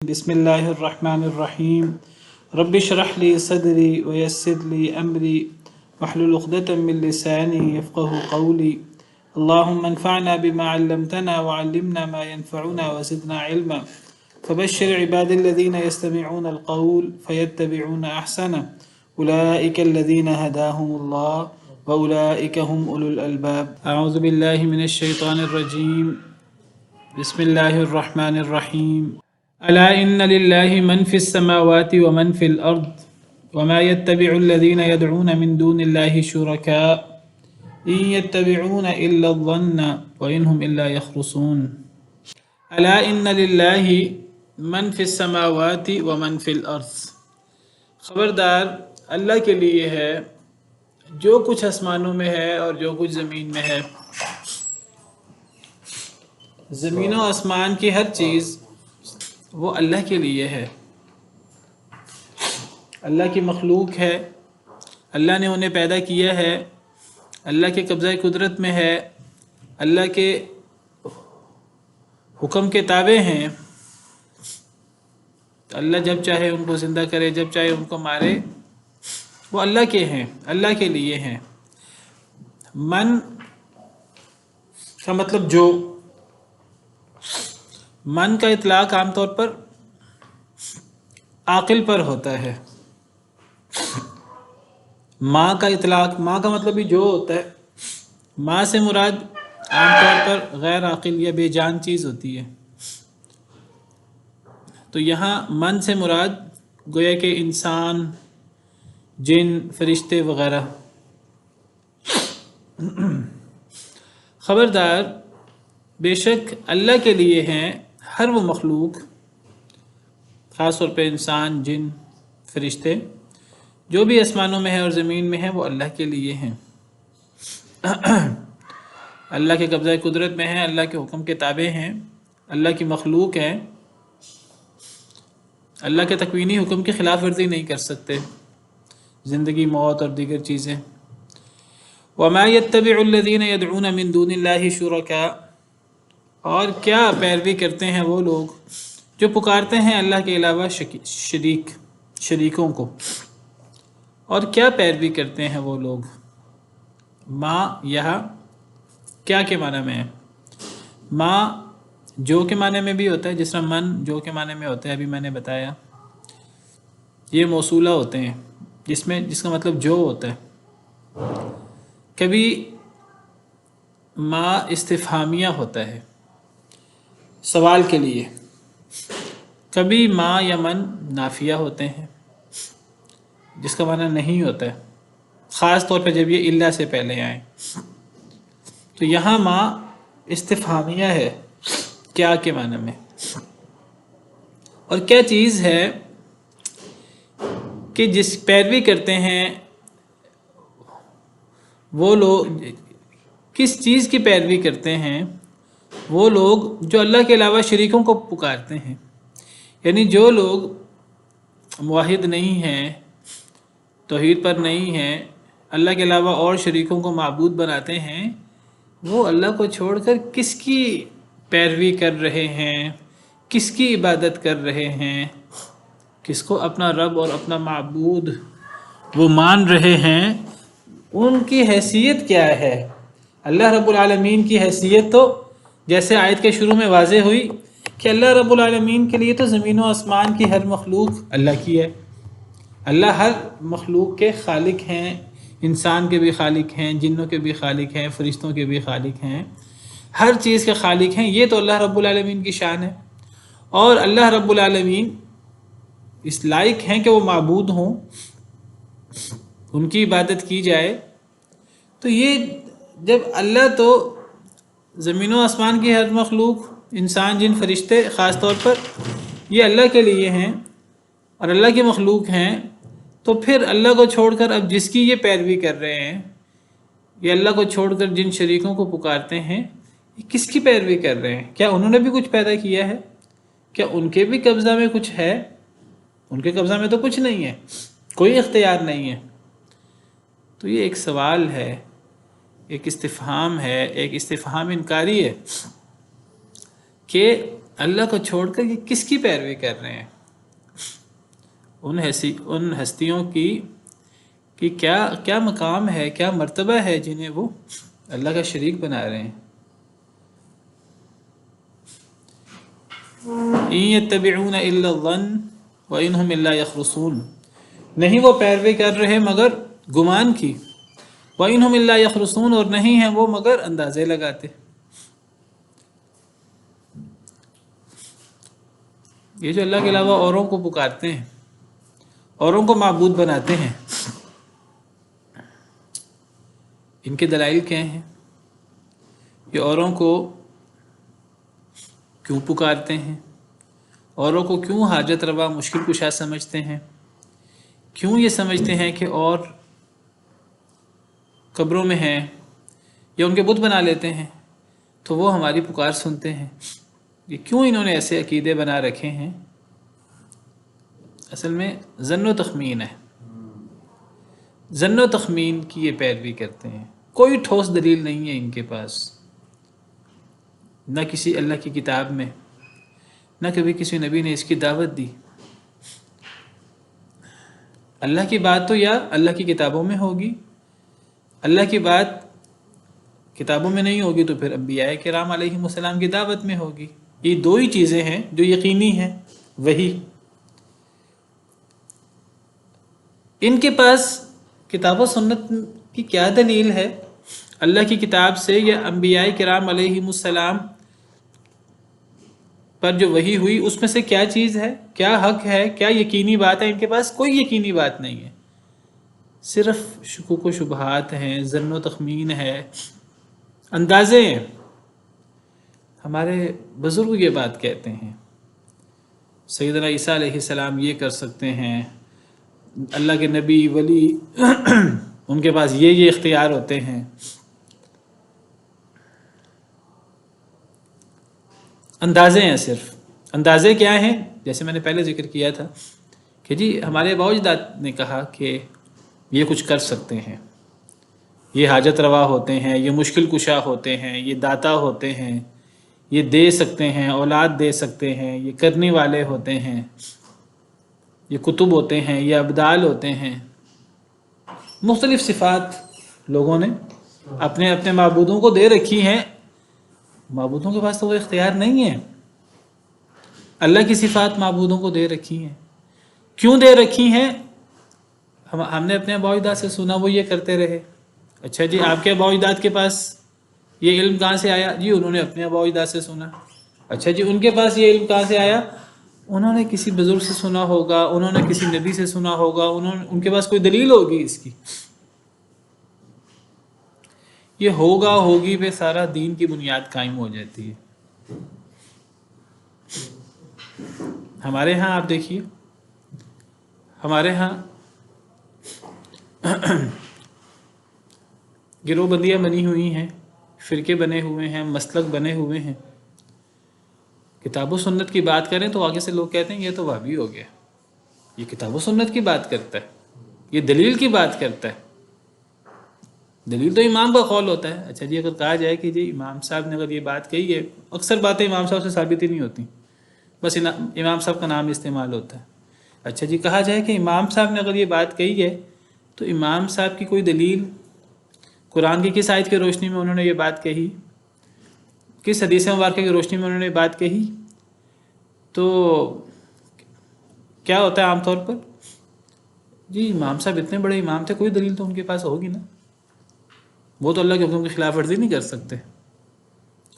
بسم اللہ الرحمن الرحیم رب اشرح لی صدری ویسر لی امری واحلل عقدۃ من لسانی یفقهوا قولی اللهم انفعنا بما علمتنا وعلمنا ما ينفعنا وزدنا علما فبشر عباد الذين يستمعون القول فيتبعون احسنه اولئك الذين هداهم الله واولئك هم اولو الالباب اعوذ باللہ من الشیطان الرجیم بسم اللہ الرحمن الرحیم الا ان للہ من فی السماوات ومن فی الارض وما يتبع الذين يدعون من دون الله شركاء ان يتبعون الا الظن وان هم الا يخرصون الا ان للہ من فی السماوات ومن فی الارض، خبردار اللہ کے لیے ہے جو کچھ آسمانوں میں ہے اور جو کچھ زمین میں ہے۔ زمین و آسمان کی ہر چیز وہ اللہ کے لیے ہے، اللہ کی مخلوق ہے، اللہ نے انہیں پیدا کیا ہے، اللہ کے قبضہ قدرت میں ہے، اللہ کے حکم کے تابع ہیں۔ اللہ جب چاہے ان کو زندہ کرے، جب چاہے ان کو مارے، وہ اللہ کے ہیں، اللہ کے لیے ہیں۔ من کا مطلب جو، من کا اطلاق عام طور پر عاقل پر ہوتا ہے۔ ماں کا اطلاق، ماں کا مطلب بھی جو ہوتا ہے، ماں سے مراد عام طور پر غیر عاقل یا بے جان چیز ہوتی ہے۔ تو یہاں من سے مراد گویا کہ انسان، جن، فرشتے وغیرہ۔ خبردار بے شک اللہ کے لیے ہیں ہر وہ مخلوق، خاص طور پہ انسان، جن، فرشتے، جو بھی آسمانوں میں ہے اور زمین میں ہے، وہ اللہ کے لیے ہیں۔ اللہ کے قبضہ قدرت میں ہیں، اللہ کے حکم کے تابع ہیں، اللہ کی مخلوق ہیں، اللہ کے تکوینی حکم کی خلاف ورزی نہیں کر سکتے، زندگی، موت اور دیگر چیزیں۔ وَمَا يَتَّبِعُ الَّذِينَ يَدْعُونَ مِن دُونِ اللَّهِ شُرَكَاءَ، اور کیا پیروی کرتے ہیں وہ لوگ جو پکارتے ہیں اللہ کے علاوہ شریکوں کو، اور کیا پیروی کرتے ہیں وہ لوگ۔ ما یہاں کیا کے معنی میں ہے؟ ما جو کے معنی میں بھی ہوتا ہے، جس طرح من جو کے معنی میں ہوتا ہے، ابھی میں نے بتایا۔ یہ موصولہ ہوتے ہیں جس کا مطلب جو ہوتا ہے۔ کبھی ما استفہامیہ ہوتا ہے سوال کے لیے، کبھی ما یا من نافیہ ہوتے ہیں جس کا معنی نہیں ہوتا ہے، خاص طور پہ جب یہ الا سے پہلے آئیں۔ تو یہاں ما استفہامیہ ہے کیا کے معنی میں، اور کیا چیز ہے کہ جس پیروی کرتے ہیں وہ لوگ، کس چیز کی پیروی کرتے ہیں وہ لوگ جو اللہ کے علاوہ شریکوں کو پکارتے ہیں۔ یعنی جو لوگ موحد نہیں ہیں، توحید پر نہیں ہیں، اللہ کے علاوہ اور شریکوں کو معبود بناتے ہیں، وہ اللہ کو چھوڑ کر کس کی پیروی کر رہے ہیں، کس کی عبادت کر رہے ہیں، کس کو اپنا رب اور اپنا معبود وہ مان رہے ہیں، ان کی حیثیت کیا ہے۔ اللہ رب العالمین کی حیثیت تو جیسے آیت کے شروع میں واضح ہوئی کہ اللہ رب العالمین کے لیے تو زمین و آسمان کی ہر مخلوق اللہ کی ہے۔ اللہ ہر مخلوق کے خالق ہیں، انسان کے بھی خالق ہیں، جنوں کے بھی خالق ہیں، فرشتوں کے بھی خالق ہیں، ہر چیز کے خالق ہیں۔ یہ تو اللہ رب العالمین کی شان ہے، اور اللہ رب العالمین اس لائق ہیں کہ وہ معبود ہوں، ان کی عبادت کی جائے۔ تو یہ جب اللہ تو زمین و آسمان کی ہر مخلوق، انسان، جن، فرشتے خاص طور پر یہ اللہ کے لیے ہیں اور اللہ کی مخلوق ہیں، تو پھر اللہ کو چھوڑ کر اب جس کی یہ پیروی کر رہے ہیں، یہ اللہ کو چھوڑ کر جن شریکوں کو پکارتے ہیں، یہ کس کی پیروی کر رہے ہیں؟ کیا انہوں نے بھی کچھ پیدا کیا ہے؟ کیا ان کے بھی قبضہ میں کچھ ہے؟ ان کے قبضہ میں تو کچھ نہیں ہے، کوئی اختیار نہیں ہے۔ تو یہ ایک سوال ہے، ایک استفہام ہے، ایک استفہام انکاری ہے کہ اللہ کو چھوڑ کر یہ کس کی پیروی کر رہے ہیں؟ ان ہستیوں کی کیا مقام ہے، کیا مرتبہ ہے جنہیں وہ اللہ کا شریک بنا رہے ہیں۔ إِن يَتَّبِعُونَ إِلَّا الظَّنَّ وَإِنْ هُمْ إِلَّا يَخْرُصُونَ، نہیں وہ پیروی کر رہے مگر گمان کی، وَإِنْ هُمْ إِلَّا يَخْرُصُونَ، اور نہیں ہیں وہ مگر اندازے لگاتے۔ یہ جو اللہ کے علاوہ اوروں کو پکارتے ہیں، اوروں کو معبود بناتے ہیں، ان کے دلائل کیا ہیں؟ یہ اوروں کو کیوں پکارتے ہیں؟ اوروں کو کیوں حاجت روا مشکل کشا سمجھتے ہیں؟ کیوں یہ سمجھتے ہیں کہ اور قبروں میں ہیں یا ان کے بت بنا لیتے ہیں تو وہ ہماری پکار سنتے ہیں؟ یہ کیوں انہوں نے ایسے عقیدے بنا رکھے ہیں؟ اصل میں ظن و تخمین ہے، ظن و تخمین کی یہ پیروی کرتے ہیں۔ کوئی ٹھوس دلیل نہیں ہے ان کے پاس، نہ کسی اللہ کی کتاب میں، نہ کبھی کسی نبی نے اس کی دعوت دی۔ اللہ کی بات تو یا اللہ کی کتابوں میں ہوگی، اللہ کی بات کتابوں میں نہیں ہوگی تو پھر انبیاء کرام علیہم السلام کی دعوت میں ہوگی۔ یہ دو ہی چیزیں ہیں جو یقینی ہیں۔ وہی ان کے پاس کتاب و سنت کی کیا دلیل ہے؟ اللہ کی کتاب سے یا انبیاء کرام علیہم السلام پر جو وحی ہوئی اس میں سے کیا چیز ہے، کیا حق ہے، کیا یقینی بات ہے؟ ان کے پاس کوئی یقینی بات نہیں ہے، صرف شکوک و شبہات ہیں، ظن و تخمین ہے، اندازے ہیں۔ ہمارے بزرگ یہ بات کہتے ہیں، سیدنا عیسیٰ علیہ السلام یہ کر سکتے ہیں، اللہ کے نبی ولی ان کے پاس یہ اختیار ہوتے ہیں۔ اندازے ہیں، صرف اندازے کیا ہیں؟ جیسے میں نے پہلے ذکر کیا تھا کہ جی ہمارے آباء و اجداد نے کہا کہ یہ کچھ کر سکتے ہیں، یہ حاجت روا ہوتے ہیں، یہ مشکل کشا ہوتے ہیں، یہ داتا ہوتے ہیں، یہ دے سکتے ہیں، اولاد دے سکتے ہیں، یہ کرنے والے ہوتے ہیں، یہ کتب ہوتے ہیں، یہ ابدال ہوتے ہیں۔ مختلف صفات لوگوں نے اپنے اپنے معبودوں کو دے رکھی ہیں۔ معبودوں کے پاس تو وہ اختیار نہیں ہے، اللہ کی صفات معبودوں کو دے رکھی ہیں۔ کیوں دے رکھی ہیں؟ ہم نے اپنے آباء و اجداد سے سنا، وہ یہ کرتے رہے۔ اچھا جی آپ کے آباء و اجداد کے پاس یہ علم کہاں سے آیا؟ جی انہوں نے اپنے آباء و اجداد سے سنا۔ اچھا جی ان کے پاس یہ علم کہاں سے آیا؟ انہوں نے کسی بزرگ سے سنا ہوگا، انہوں نے کسی نبی سے سنا ہوگا، ان کے پاس کوئی دلیل ہوگی اس کی۔ یہ ہوگی پہ سارا دین کی بنیاد قائم ہو جاتی ہے۔ ہمارے ہاں آپ دیکھیے، ہمارے ہاں گروہ بندیاں بنی ہوئی ہیں، فرقے بنے ہوئے ہیں، مسلک بنے ہوئے ہیں۔ کتاب و سنت کی بات کریں تو آگے سے لوگ کہتے ہیں یہ تو وہابی ہو گیا، یہ کتاب و سنت کی بات کرتا ہے، یہ دلیل کی بات کرتا ہے۔ دلیل تو امام کا قول ہوتا ہے۔ اچھا جی اگر کہا جائے کہ جی امام صاحب نے اگر یہ بات کہی ہے، اکثر باتیں امام صاحب سے ثابت ہی نہیں ہوتی، بس امام صاحب کا نام استعمال ہوتا ہے۔ اچھا جی کہا جائے کہ امام صاحب نے اگر یہ بات کہی ہے تو امام صاحب کی کوئی دلیل، قرآن کی کس آیت کی روشنی میں انہوں نے یہ بات کہی، کس حدیث مبارکہ کی روشنی میں انہوں نے یہ بات کہی؟ تو کیا ہوتا ہے عام طور پر؟ جی امام صاحب اتنے بڑے امام تھے، کوئی دلیل تو ان کے پاس ہوگی نا، وہ تو اللہ کے حکم کی خلاف ورزی نہیں کر سکتے،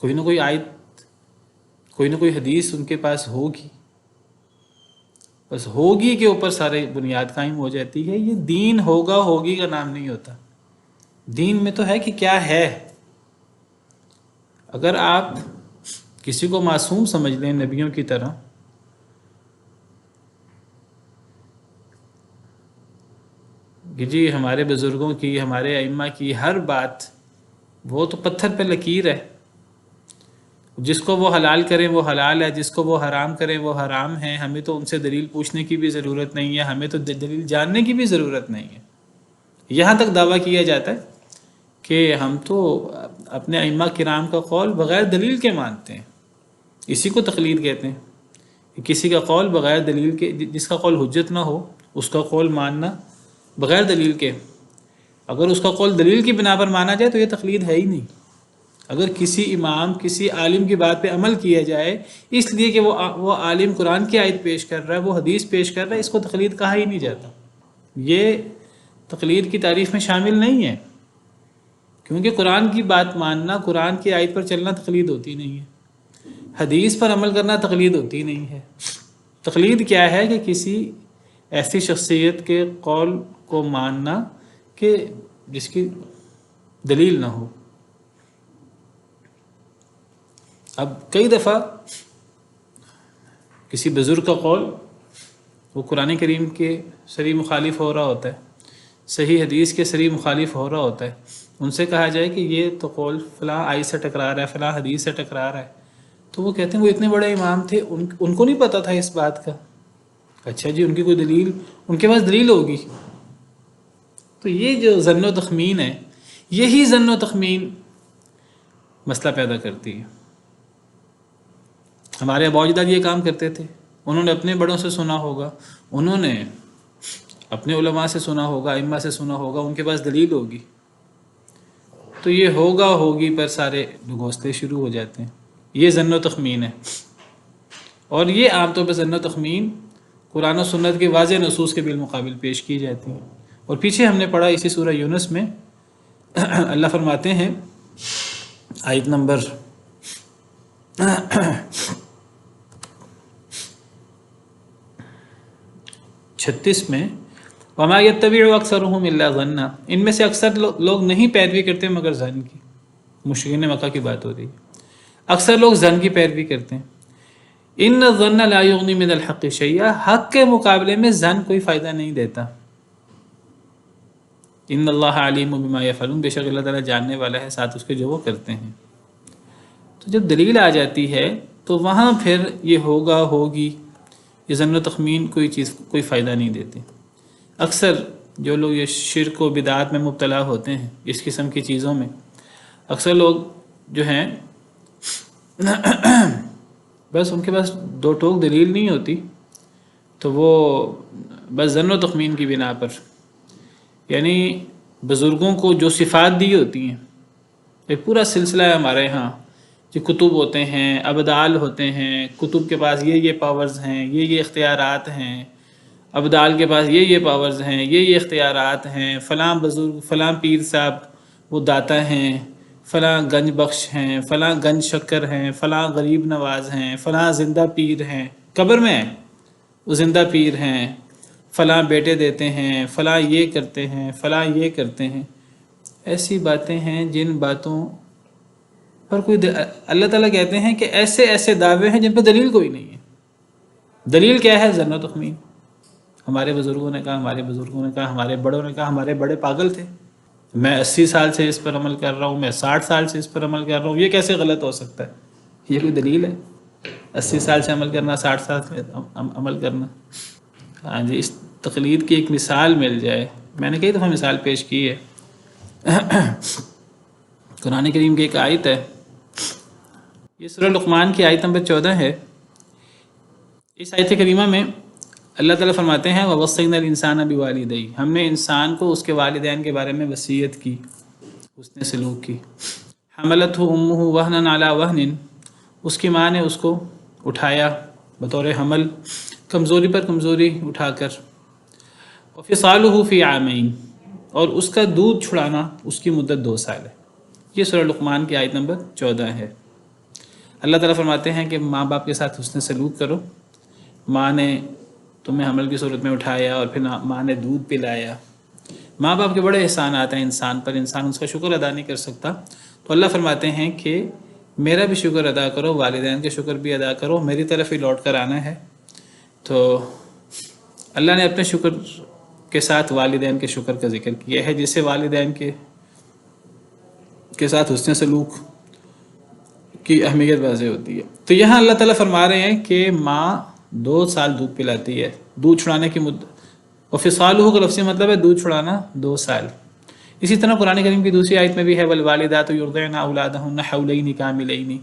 کوئی نہ کوئی آیت، کوئی نہ کوئی حدیث ان کے پاس ہوگی، بس ہوگی کے اوپر سارے بنیاد قائم ہو جاتی ہے۔ یہ دین ہوگی کا نام نہیں ہوتا، دین میں تو ہے کہ کیا ہے۔ اگر آپ کسی کو معصوم سمجھ لیں نبیوں کی طرح، کہ جی ہمارے بزرگوں کی، ہمارے ائمہ کی ہر بات وہ تو پتھر پہ لکیر ہے، جس کو وہ حلال کریں وہ حلال ہے، جس کو وہ حرام کریں وہ حرام ہے، ہمیں تو ان سے دلیل پوچھنے کی بھی ضرورت نہیں ہے، ہمیں تو دلیل جاننے کی بھی ضرورت نہیں ہے۔ یہاں تک دعویٰ کیا جاتا ہے کہ ہم تو اپنے ائمہ کرام کا قول بغیر دلیل کے مانتے ہیں۔ اسی کو تقلید کہتے ہیں کہ کسی کا قول بغیر دلیل کے، جس کا قول حجت نہ ہو اس کا قول ماننا بغیر دلیل کے، اگر اس کا قول دلیل کی بنا پر مانا جائے تو یہ تقلید ہے ہی نہیں۔ اگر کسی امام کسی عالم کی بات پہ عمل کیا جائے اس لیے کہ وہ عالم قرآن کی آیت پیش کر رہا ہے، وہ حدیث پیش کر رہا ہے، اس کو تقلید کہا ہی نہیں جاتا، یہ تقلید کی تعریف میں شامل نہیں ہے، کیونکہ قرآن کی بات ماننا، قرآن کی آیت پر چلنا تقلید ہوتی نہیں ہے، حدیث پر عمل کرنا تقلید ہوتی نہیں ہے۔ تقلید کیا ہے کہ کسی ایسی شخصیت کے قول کو ماننا کہ جس کی دلیل نہ ہو۔ اب کئی دفعہ کسی بزرگ کا قول وہ قرآن کریم کے صریح مخالف ہو رہا ہوتا ہے، صحیح حدیث کے صریح مخالف ہو رہا ہوتا ہے، ان سے کہا جائے کہ یہ تو قول فلاں آیت سے ٹکرا رہا ہے، فلاں حدیث سے ٹکرا رہا ہے، تو وہ کہتے ہیں وہ اتنے بڑے امام تھے، ان کو نہیں پتہ تھا اس بات کا۔ اچھا جی، ان کی کوئی دلیل، ان کے پاس دلیل ہوگی۔ تو یہ جو ظن و تخمین ہے، یہی ظن و تخمین مسئلہ پیدا کرتی ہے۔ ہمارے ابا اجداد یہ کام کرتے تھے، انہوں نے اپنے بڑوں سے سنا ہوگا، انہوں نے اپنے علماء سے سنا ہوگا، ائمہ سے سنا ہوگا، ان کے پاس دلیل ہوگی، تو یہ ہوگی پر سارے گھوسلے شروع ہو جاتے ہیں۔ یہ ظن و تخمین ہے، اور یہ عام طور پہ ظن و تخمین قرآن و سنت کے واضح نصوص کے بالمقابل پیش کی جاتی ہیں۔ اور پیچھے ہم نے پڑھا اسی سورہ یونس میں اللہ فرماتے ہیں آیت نمبر 36 میں، وَمَا يَتَّبِعُ أَكْثَرُهُمْ إِلَّا ظَنًّا، ان میں سے اکثر لوگ نہیں پیروی کرتے مگر ظن کی۔ مشرکین مکہ کی بات ہو رہی ہے، اکثر لوگ ظن کی پیروی کرتے ہیں۔ ان الظن لا یغنی من الحق شیئا، حق کے مقابلے میں ظن کوئی فائدہ نہیں دیتا۔ ان اللہ علیم بما یفعلون، بے شک اللہ تعالیٰ جاننے والا ہے ساتھ اس کے جو وہ کرتے ہیں۔ تو جب دلیل آ جاتی ہے تو وہاں پھر یہ ہوگی، یہ ظن و تخمین کوئی فائدہ نہیں دیتے۔ اکثر جو لوگ یہ شرک و بدعات میں مبتلا ہوتے ہیں، اس قسم کی چیزوں میں، اکثر لوگ جو ہیں بس ان کے پاس دو ٹوک دلیل نہیں ہوتی، تو وہ بس ظن و تخمین کی بنا پر، یعنی بزرگوں کو جو صفات دی ہوتی ہیں، ایک پورا سلسلہ ہے ہمارے ہاں، جو کتب ہوتے ہیں، ابدال ہوتے ہیں، کتب کے پاس یہ پاورز ہیں، یہ اختیارات ہیں، ابدال کے پاس یہ پاورز ہیں، یہ اختیارات ہیں، فلاں بزرگ، فلاں پیر صاحب وہ داتا ہیں، فلاں گنج بخش ہیں، فلاں گنج شکر ہیں، فلاں غریب نواز ہیں، فلاں زندہ پیر ہیں، قبر میں ہیں وہ زندہ پیر ہیں، فلاں بیٹے دیتے ہیں، فلاں یہ کرتے ہیں، فلاں یہ کرتے ہیں۔ ایسی باتیں ہیں جن باتوں پر اللہ تعالیٰ کہتے ہیں کہ ایسے دعوے ہیں جن پہ دلیل کوئی نہیں ہے۔ دلیل کیا ہے؟ ظن و تخمین۔ ہمارے بزرگوں نے کہا، ہمارے بزرگوں نے کہا، ہمارے بڑوں نے کہا، ہمارے بڑے پاگل تھے، میں 80 سال سے اس پر عمل کر رہا ہوں، میں 60 سال سے اس پر عمل کر رہا ہوں، یہ کیسے غلط ہو سکتا ہے؟ یہ کوئی دلیل ہے؟ 80 سال سے عمل کرنا، 60 سال سے عمل کرنا؟ ہاں جی، اس تقلید کی ایک مثال مل جائے، میں نے کئی دفعہ مثال پیش کی ہے۔ قرآن کریم کی ایک آیت ہے، یہ سورہ لقمان کی آیت نمبر 14 ہے۔ اس آیت کریمہ میں اللہ تعالیٰ فرماتے ہیں وَوَصَّيْنَا الْإِنسَانَ بِوَالِدَيْهِ، ہم نے انسان کو اس کے والدین کے بارے میں وصیت کی، حسن سلوک کی۔ حملتہ امہ وہنا علی وہن، اس کی ماں نے اس کو اٹھایا بطور حمل، کمزوری پر کمزوری اٹھا کر۔ وفصالہ فی عامین، اور اس کا دودھ چھڑانا اس کی مدت 2 سال ہے۔ یہ سورہ لقمان کی آیت نمبر 14 ہے۔ اللہ تعالیٰ فرماتے ہیں کہ ماں باپ کے ساتھ حسن سلوک کرو۔ ماں نے تمہیں حمل کی صورت میں اٹھایا اور پھر ماں نے دودھ پلایا۔ ماں باپ کے بڑے احسانات ہیں انسان پر، انسان اس کا شکر ادا نہیں کر سکتا، تو اللہ فرماتے ہیں کہ میرا بھی شکر ادا کرو، والدین کے شکر بھی ادا کرو، میری طرف ہی لوٹ کر آنا ہے۔ تو اللہ نے اپنے شکر کے ساتھ والدین کے شکر کا ذکر کیا ہے، جسے والدین کے ساتھ حسن سلوک کی اہمیت واضح ہوتی ہے۔ تو یہاں اللہ تعالیٰ فرما رہے ہیں کہ ماں 2 سال دودھ پلاتی ہے، دودھ چھڑانے کی مدت، اور فصالہ کا لفظی مطلب ہے دودھ چھڑانا 2 سال۔ اسی طرح قرآن کریم کی دوسری آیت میں بھی ہے والوالدات یرضعن اولادہن حولین کاملین،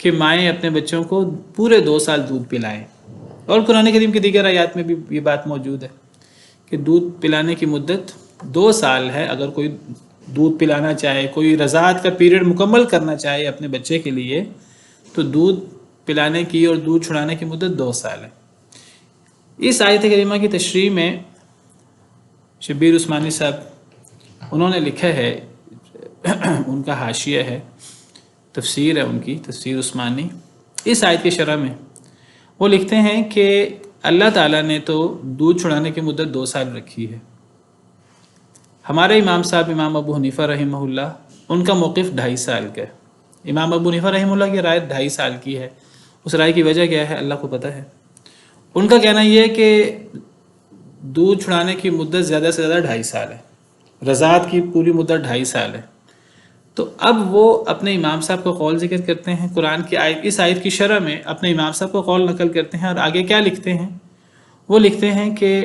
کہ مائیں اپنے بچوں کو پورے 2 سال دودھ پلائیں، اور قرآن کریم کی دیگر آیات میں بھی یہ بات موجود ہے کہ دودھ پلانے کی مدت 2 سال ہے۔ اگر کوئی دودھ پلانا چاہے، کوئی رضاعت کا پیریڈ مکمل کرنا چاہے اپنے بچے کے لیے، تو دودھ پلانے کی اور دودھ چھڑانے کی مدت 2 سال ہے۔ اس آیت کریمہ کی تشریح میں شبیر عثمانی صاحب انہوں نے لکھا ہے، ان کا حاشیہ ہے، تفسیر ہے ان کی، تفسیر عثمانی، اس آیت کی شرح میں وہ لکھتے ہیں کہ اللہ تعالیٰ نے تو دودھ چھڑانے کی مدت 2 سال رکھی ہے۔ ہمارے امام صاحب امام ابو حنیفہ رحمہ اللہ، ان کا موقف 2.5 سال کا ہے۔ امام ابو حنیفہ رحمہ اللہ کی رائے 2.5 سال کی ہے۔ اس رائے کی وجہ کیا ہے اللہ کو پتہ ہے۔ ان کا کہنا یہ ہے کہ دودھ چھڑانے کی مدت زیادہ سے زیادہ 2.5 سال ہے، رضاعت کی پوری مدت 2.5 سال ہے۔ تو اب وہ اپنے امام صاحب کو قول ذکر کرتے ہیں، قرآن کی آیت، اس آیت کی شرح میں اپنے امام صاحب کو قول نقل کرتے ہیں، اور آگے کیا لکھتے ہیں؟ وہ لکھتے ہیں کہ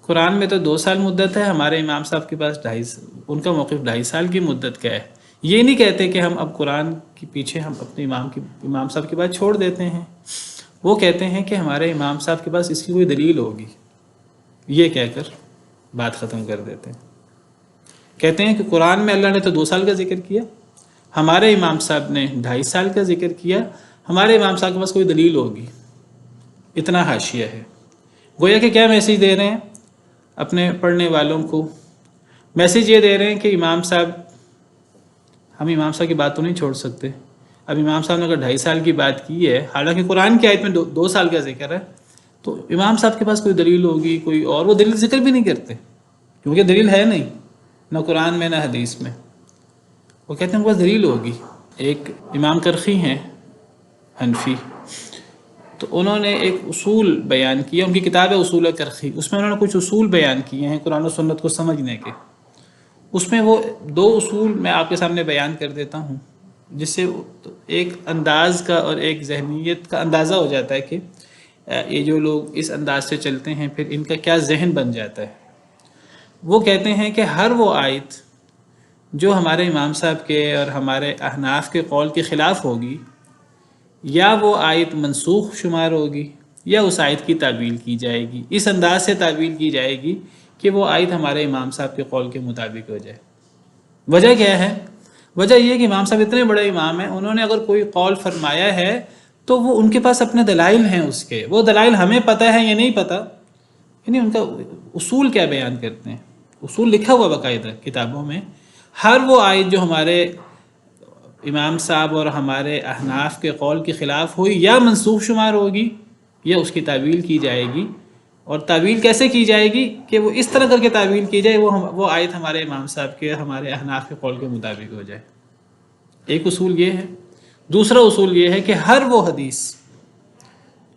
قرآن میں تو 2 سال مدت ہے، ہمارے امام صاحب کے پاس 2.5، ان کا موقف 2.5 سال کی مدت کا ہے۔ یہ نہیں کہتے کہ ہم اب قرآن کے پیچھے ہم اپنے امام صاحب کی بات چھوڑ دیتے ہیں، وہ کہتے ہیں کہ ہمارے امام صاحب کے پاس اس کی کوئی دلیل ہوگی، یہ کہہ کر بات ختم کر دیتے ہیں۔ کہتے ہیں کہ قرآن میں اللہ نے تو 2 سال کا ذکر کیا، ہمارے امام صاحب نے 2.5 سال کا ذکر کیا، ہمارے امام صاحب کے پاس کوئی دلیل ہوگی۔ اتنا حاشیہ ہے۔ گویا کہ کیا میسیج دے رہے ہیں اپنے پڑھنے والوں کو؟ میسیج یہ دے رہے ہیں کہ امام صاحب، ہم امام صاحب کی بات تو نہیں چھوڑ سکتے۔ اب امام صاحب نے اگر 2.5 سال کی بات کی ہے، حالانکہ قرآن کی آیت میں 2 سال کا ذکر ہے، تو امام صاحب کے پاس کوئی دلیل ہوگی کوئی، اور وہ دلیل ذکر بھی نہیں کرتے کیونکہ دلیل ہے نہیں، نہ قرآن میں نہ حدیث میں۔ وہ کہتے ہیں بس دلیل ہوگی۔ ایک امام کرخی ہیں حنفی، تو انہوں نے ایک اصول بیان کیا، ان کی کتاب ہے اصول کرخی، اس میں انہوں نے کچھ اصول بیان کیے ہیں قرآن و سنت کو سمجھنے کے۔ اس میں وہ 2 اصول میں آپ کے سامنے بیان کر دیتا ہوں، جس سے ایک انداز کا اور ایک ذہنیت کا اندازہ ہو جاتا ہے کہ یہ جو لوگ اس انداز سے چلتے ہیں پھر ان کا کیا ذہن بن جاتا ہے۔ وہ کہتے ہیں کہ ہر وہ آیت جو ہمارے امام صاحب کے اور ہمارے احناف کے قول کے خلاف ہوگی، یا وہ آیت منسوخ شمار ہوگی یا اس آیت کی تعویل کی جائے گی، اس انداز سے تعویل کی جائے گی کہ وہ آیت ہمارے امام صاحب کے قول کے مطابق ہو جائے۔ وجہ کیا ہے؟ وجہ یہ کہ امام صاحب اتنے بڑے امام ہیں، انہوں نے اگر کوئی قول فرمایا ہے تو وہ ان کے پاس اپنے دلائل ہیں، اس کے وہ دلائل ہمیں پتہ ہے یا نہیں پتہ، یعنی ان کا اصول کیا بیان کرتے ہیں، اصول لکھا ہوا باقاعدہ کتابوں میں۔ ہر وہ آیت جو ہمارے امام صاحب اور ہمارے احناف کے قول کے خلاف ہوئی یا منسوخ شمار ہوگی یا اس کی تعویل کی جائے گی، اور تعویل کیسے کی جائے گی کہ وہ اس طرح کر کے تعویل کی جائے وہ آیت ہمارے امام صاحب کے ہمارے احناف کے قول کے مطابق ہو جائے۔ ایک اصول یہ ہے۔ دوسرا اصول یہ ہے کہ ہر وہ حدیث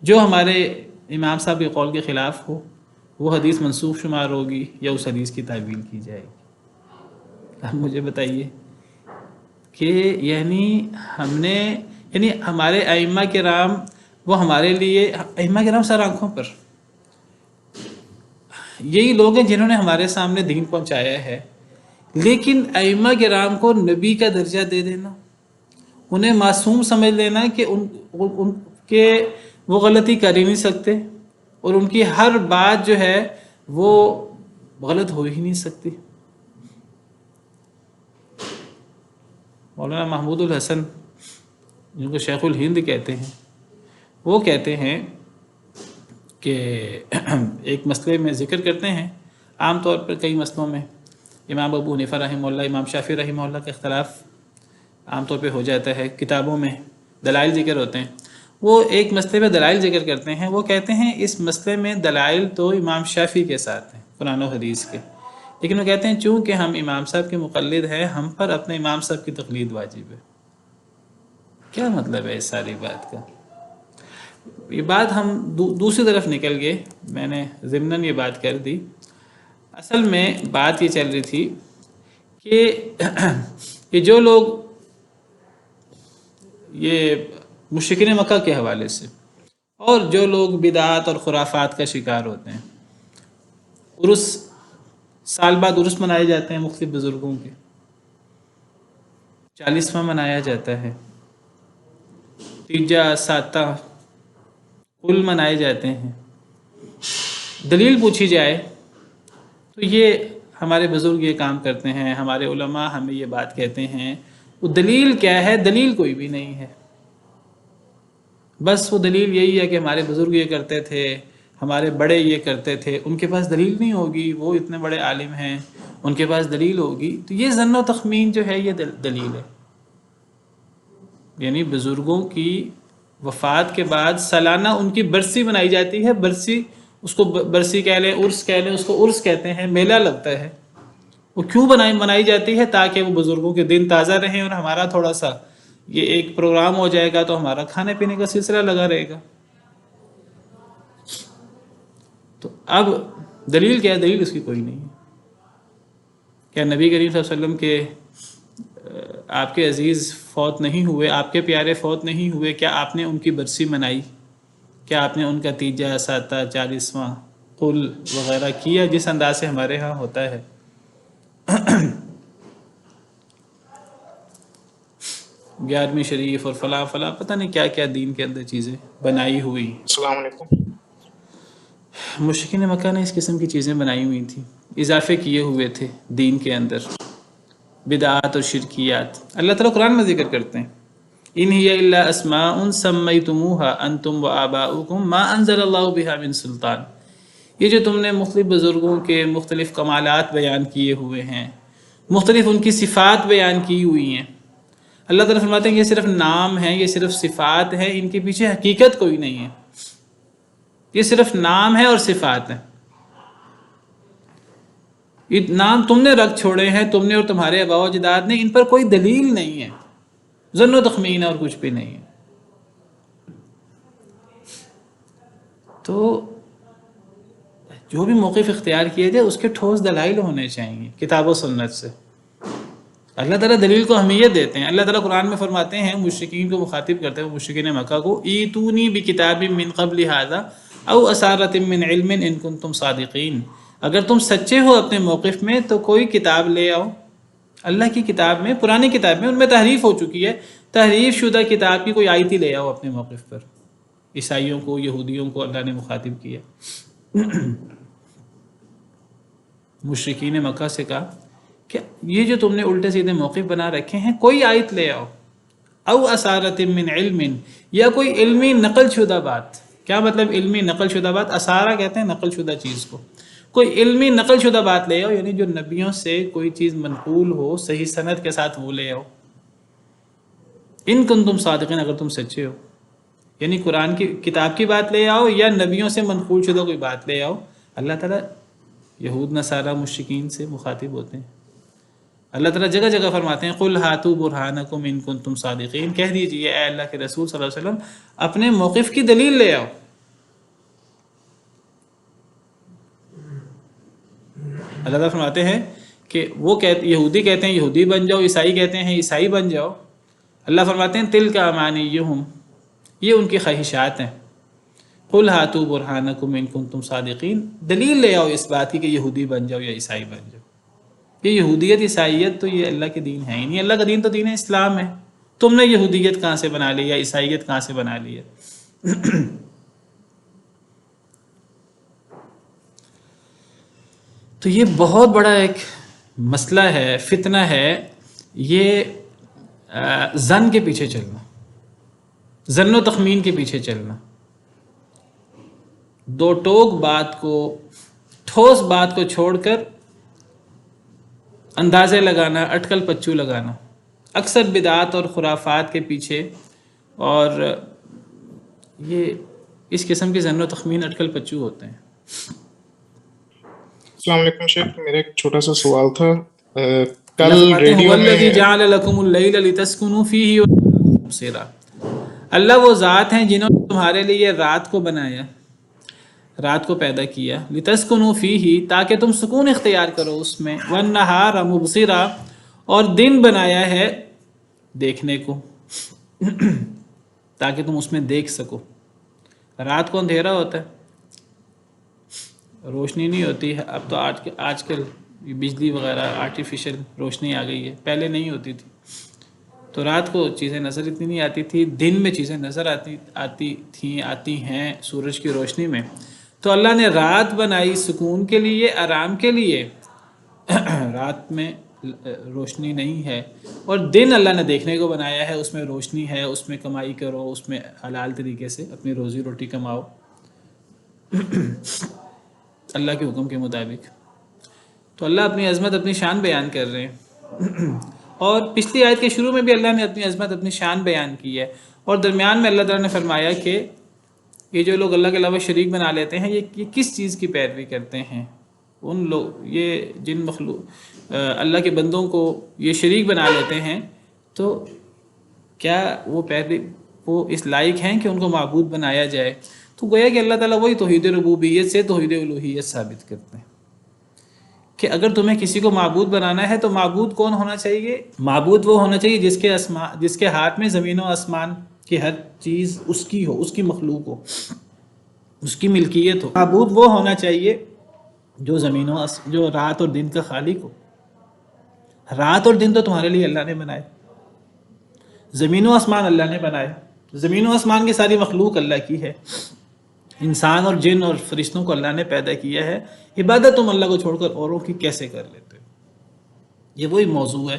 جو ہمارے امام صاحب کے قول کے خلاف ہو، وہ حدیث منسوخ شمار ہوگی یا اس حدیث کی تعویل کی جائے گی۔ اب مجھے بتائیے کہ یعنی ہمارے ائمہ کرام، وہ ہمارے لیے ائمہ کرام سر آنکھوں پر یہی لوگ ہیں جنہوں نے ہمارے سامنے دین پہنچایا ہے، لیکن ائمہ کرام کو نبی کا درجہ دے دینا، انہیں معصوم سمجھ لینا کہ ان کے وہ غلطی کر ہی نہیں سکتے، اور ان کی ہر بات جو ہے وہ غلط ہو ہی نہیں سکتی۔ مولانا محمود الحسن، جن کو شیخ الہند کہتے ہیں، وہ کہتے ہیں کہ ایک مسئلے میں ذکر کرتے ہیں، عام طور پر کئی مسئلوں میں امام ابو حنیفہ رحمہ اللہ، امام شافعی رحمہ اللہ کا اختلاف عام طور پہ ہو جاتا ہے، کتابوں میں دلائل ذکر ہوتے ہیں۔ وہ ایک مسئلے میں دلائل ذکر کرتے ہیں، وہ کہتے ہیں اس مسئلے میں دلائل تو امام شافعی کے ساتھ ہیں قرآن و حدیث کے، لیکن وہ کہتے ہیں چونکہ ہم امام صاحب کے مقلد ہیں، ہم پر اپنے امام صاحب کی تقلید واجب ہے۔ کیا مطلب ہے اس ساری بات کا؟ یہ بات ہم دوسری طرف نکل گئے، میں نے ضمناً یہ بات کر دی۔ اصل میں بات یہ چل رہی تھی کہ جو لوگ یہ مشرکین مکہ کے حوالے سے اور جو لوگ بدعات اور خرافات کا شکار ہوتے ہیں، عرس سال بعد عرس منائے جاتے ہیں مختلف بزرگوں کے، 40واں منایا جاتا ہے، تیجا ساتہ کل منائے جاتے ہیں، دلیل پوچھی جائے تو یہ ہمارے بزرگ یہ کام کرتے ہیں، ہمارے علماء ہمیں یہ بات کہتے ہیں، وہ دلیل کیا ہے؟ دلیل کوئی بھی نہیں ہے، بس وہ دلیل یہی ہے کہ ہمارے بزرگ یہ کرتے تھے، ہمارے بڑے یہ کرتے تھے، ان کے پاس دلیل نہیں ہوگی، وہ اتنے بڑے عالم ہیں ان کے پاس دلیل ہوگی، تو یہ ظن و تخمین جو ہے یہ دلیل ہے۔ یعنی بزرگوں کی وفات کے بعد سالانہ ان کی برسی منائی جاتی ہے، برسی اس کو برسی کہہ لیں، عرس کہہ لیں، اس کو عرس کہتے ہیں، میلہ لگتا ہے۔ وہ کیوں منائی جاتی ہے؟ تاکہ وہ بزرگوں کے دن تازہ رہیں، اور ہمارا تھوڑا سا یہ ایک پروگرام ہو جائے گا تو ہمارا کھانے پینے کا سلسلہ لگا رہے گا۔ تو اب دلیل کیا ہے؟ دلیل اس کی کوئی نہیں ہے۔ کیا نبی کریم صلی اللہ علیہ وسلم کے آپ کے عزیز فوت نہیں ہوئے، آپ کے پیارے فوت نہیں ہوئے؟ کیا آپ نے ان کی برسی منائی؟ کیا آپ نے ان کا تیجا ساتہ 40واں قل وغیرہ کیا جس انداز سے ہمارے ہاں ہوتا ہے؟ گیارہویں شریف اور فلاں فلاں پتہ نہیں کیا کیا دین کے اندر چیزیں بنائی ہوئی۔ السلام علیکم۔ مشرکین مکہ نے اس قسم کی چیزیں بنائی ہوئی تھیں، اضافے کیے ہوئے تھے دین کے اندر، بدعات اور شرکیات۔ اللہ تعالیٰ قرآن میں ذکر کرتے ہیں ان ہی الا اسماء سمیتموها انتم وآباؤکم ما انزل اللہ بها من سلطان۔ یہ جو تم نے مختلف بزرگوں کے مختلف کمالات بیان کیے ہوئے ہیں، مختلف ان کی صفات بیان کی ہوئی ہیں، اللہ تعالیٰ فرماتے ہیں یہ صرف نام ہیں، یہ صرف صفات ہیں، ان کے پیچھے حقیقت کوئی نہیں ہے، یہ صرف نام ہے اور صفات ہیں۔ یہ نام تم نے رکھ چھوڑے ہیں، تم نے اور تمہارے آباء و اجداد نے، ان پر کوئی دلیل نہیں ہے، ظن و تخمین اور کچھ بھی نہیں ہے۔ تو جو بھی موقف اختیار کیے جائے اس کے ٹھوس دلائل ہونے چاہیے کتاب و سنت سے۔ اللہ تعالیٰ دلیل کو اہمیت دیتے ہیں۔ اللہ تعالیٰ قرآن میں فرماتے ہیں، مشرکین کو مخاطب کرتے ہیں، مشرکین مکہ کو، ایتونی بکتاب من قبل ھذا او اثارۃ من علم ان کنتم صادقین، اگر تم سچے ہو اپنے موقف میں تو کوئی کتاب لے آؤ۔ اللہ کی کتاب میں، پرانی کتاب میں، ان میں تحریف ہو چکی ہے، تحریف شدہ کتاب کی کوئی آیت ہی لے آؤ اپنے موقف پر۔ عیسائیوں کو، یہودیوں کو اللہ نے مخاطب کیا، مشرکین مکہ سے کہا کہ یہ جو تم نے الٹے سیدھے موقف بنا رکھے ہیں، کوئی آیت لے آؤ، او اثارۃ من علم، یا کوئی علمی نقل شدہ بات۔ کیا مطلب علمی نقل شدہ بات؟ اثارہ کہتے ہیں نقل شدہ چیز کو، کوئی علمی نقل شدہ بات لے آؤ، یعنی جو نبیوں سے کوئی چیز منقول ہو صحیح سند کے ساتھ، وہ لے آؤ۔ ان کنتم صادقین، اگر تم سچے ہو، یعنی قرآن کی کتاب کی بات لے آؤ یا نبیوں سے منقول شدہ کوئی بات لے آؤ۔ اللہ تعالیٰ یہود نصارہ مشرکین سے مخاطب ہوتے ہیں۔ اللہ تعالیٰ جگہ جگہ فرماتے ہیں قُلْ هَاتُوا بُرْهَانَكُمْ إِن كُنتُمْ صَادِقِينَ، کہہ دیجئے اے اللہ کے رسول صلی اللہ علیہ وسلم اپنے موقف کی دلیل لے آؤ۔ اللہ تعالیٰ فرماتے ہیں کہ وہ یہودی کہتے ہیں یہودی بن جاؤ، عیسائی کہتے ہیں عیسائی بن جاؤ۔ اللہ فرماتے ہیں تِلْكَ أَمَانِيُّهُمْ، یہ ان کی خواہشات ہیں۔ قُلْ هَاتُوا بُرْهَانَكُمْ إِن كُنتُمْ صَادِقِينَ، دلیل لے آؤ اس بات کی کہ یہودی بن جاؤ یا عیسائی بن جاؤ۔ یہ یہودیت عیسائیت تو یہ اللہ کے دین ہے ہی نہیں، اللہ کا دین تو دین اسلام ہے، تم نے یہودیت کہاں سے بنا لی یا عیسائیت کہاں سے بنا لی ہے؟ تو یہ بہت بڑا ایک مسئلہ ہے، فتنہ ہے، یہ ظن کے پیچھے چلنا، ظن و تخمین کے پیچھے چلنا، دو ٹوک بات کو، ٹھوس بات کو چھوڑ کر اندازے لگانا، اٹکل پچو لگانا، اکثر بدعات اور خرافات کے پیچھے، اور یہ اس قسم کے ظن و تخمین اٹکل پچو ہوتے ہیں۔ السلام علیکم شیخ، میرا ایک چھوٹا سا سوال تھا۔ کل اللہ فرماتے ہیں ریڈیو میں وَالَّذِي جَعَلَ لَكُمُ اللَّيْلَ لِتَسْكُنُوا فِيهِ وَالنَّهَارَ مُبْصِرًا، اللہ وہ ذات ہیں جنہوں نے تمہارے لیے رات کو بنایا، رات کو پیدا کیا، لِتَسْكُنُوا فِيهِ تاکہ تم سکون اختیار کرو اس میں، وَالنَّهَارَ مُبْصِرًا اور دن بنایا ہے دیکھنے کو، تاکہ تم اس میں دیکھ سکو۔ رات کو اندھیرا ہوتا ہے، روشنی نہیں ہوتی ہے، اب تو آج کل بجلی وغیرہ آرٹیفیشل روشنی آ گئی ہے، پہلے نہیں ہوتی تھی، تو رات کو چیزیں نظر اتنی نہیں آتی تھی، دن میں چیزیں نظر آتی ہیں سورج کی روشنی میں. تو اللہ نے رات بنائی سکون کے لیے، آرام کے لیے. رات میں روشنی نہیں ہے، اور دن اللہ نے دیکھنے کو بنایا ہے، اس میں روشنی ہے، اس میں کمائی کرو، اس میں حلال طریقے سے اپنی روزی روٹی کماؤ اللہ کے حکم کے مطابق. تو اللہ اپنی عظمت، اپنی شان بیان کر رہے ہیں. اور پچھلی آیت کے شروع میں بھی اللہ نے اپنی عظمت، اپنی شان بیان کی ہے، اور درمیان میں اللہ تعالیٰ نے فرمایا کہ یہ جو لوگ اللہ کے علاوہ شریک بنا لیتے ہیں، یہ کس چیز کی پیروی کرتے ہیں. ان لوگ، یہ جن مخلوق اللہ کے بندوں کو یہ شریک بنا لیتے ہیں، تو کیا وہ اس لائق ہیں کہ ان کو معبود بنایا جائے. تو گویا کہ اللہ تعالیٰ وہی توحید ربوبیت سے توحید الوہیت ثابت کرتے ہیں کہ اگر تمہیں کسی کو معبود بنانا ہے تو معبود کون ہونا چاہیے؟ معبود وہ ہونا چاہیے جس کے ہاتھ میں زمین و آسمان کی ہر چیز اس کی ہو، اس کی مخلوق ہو، اس کی ملکیت ہو. معبود وہ ہونا چاہیے جو رات اور دن کا خالق ہو. رات اور دن تو تمہارے لیے اللہ نے بنائے، زمین و آسمان اللہ نے بنائے، زمین و آسمان کی ساری مخلوق اللہ کی ہے. انسان اور جن اور فرشتوں کو اللہ نے پیدا کیا ہے. عبادت تم اللہ کو چھوڑ کر اوروں کی کیسے کر لیتے ہو؟ یہ وہی موضوع ہے.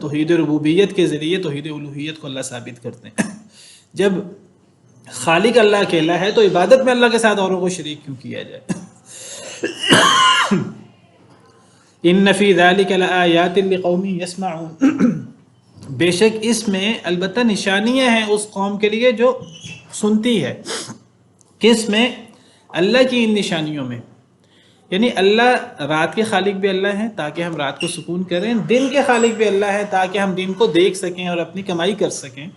توحید ربوبیت کے ذریعے توحید الوہیت کو اللہ ثابت کرتے ہیں. جب خالق اللہ اکیلا ہے تو عبادت میں اللہ کے ساتھ اوروں کو شریک کیوں کیا جائے؟ ان فی ذلک لآیات لقوم یسمعون، بے شک اس میں البتہ نشانیاں ہیں اس قوم کے لیے جو سنتی ہے. کس میں؟ اللہ کی ان نشانیوں میں. یعنی اللہ رات کے خالق بھی اللہ ہیں تاکہ ہم رات کو سکون کریں، دن کے خالق بھی اللہ ہے تاکہ ہم دن کو دیکھ سکیں اور اپنی کمائی کر سکیں.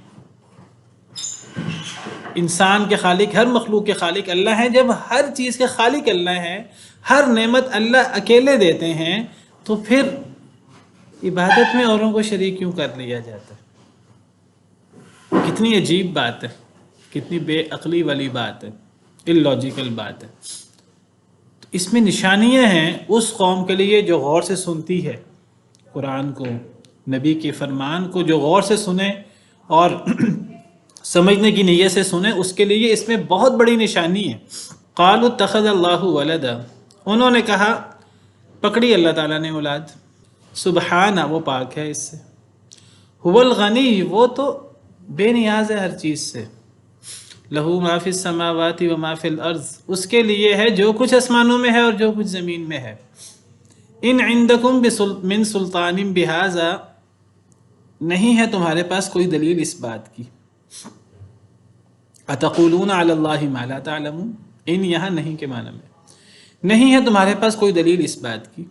انسان کے خالق، ہر مخلوق کے خالق اللہ ہیں. جب ہر چیز کے خالق اللہ ہیں، ہر نعمت اللہ اکیلے دیتے ہیں، تو پھر عبادت میں اوروں کو شریک کیوں کر لیا جاتا ہے؟ کتنی عجیب بات ہے، کتنی بے عقلی والی بات ہے، اللاجیکل بات ہے. تو اس میں نشانیاں ہیں اس قوم کے لیے جو غور سے سنتی ہے قرآن کو، نبی کے فرمان کو جو غور سے سنے اور سمجھنے کی نیت سے سنے، اس کے لیے اس میں بہت بڑی نشانی ہے. قالوا اتخذ اللہ ولدا، انہوں نے کہا پکڑی اللہ تعالیٰ نے اولاد. سبحانہ، وہ پاک ہے اس سے. هو الغنی، وہ تو بے نیاز ہے ہر چیز سے. لہو ما فی السماوات و ما فی الارض، اس کے لیے ہے جو کچھ آسمانوں میں ہے اور جو کچھ زمین میں ہے. ان عندکم من سلطان بہذا، نہیں ہے تمہارے پاس کوئی دلیل اس بات کی. اتقولون علی اللہ ما لا تعلمون، ان یہاں نہیں کے معنی میں نہیں ہے تمہارے پاس کوئی دلیل اس بات کی.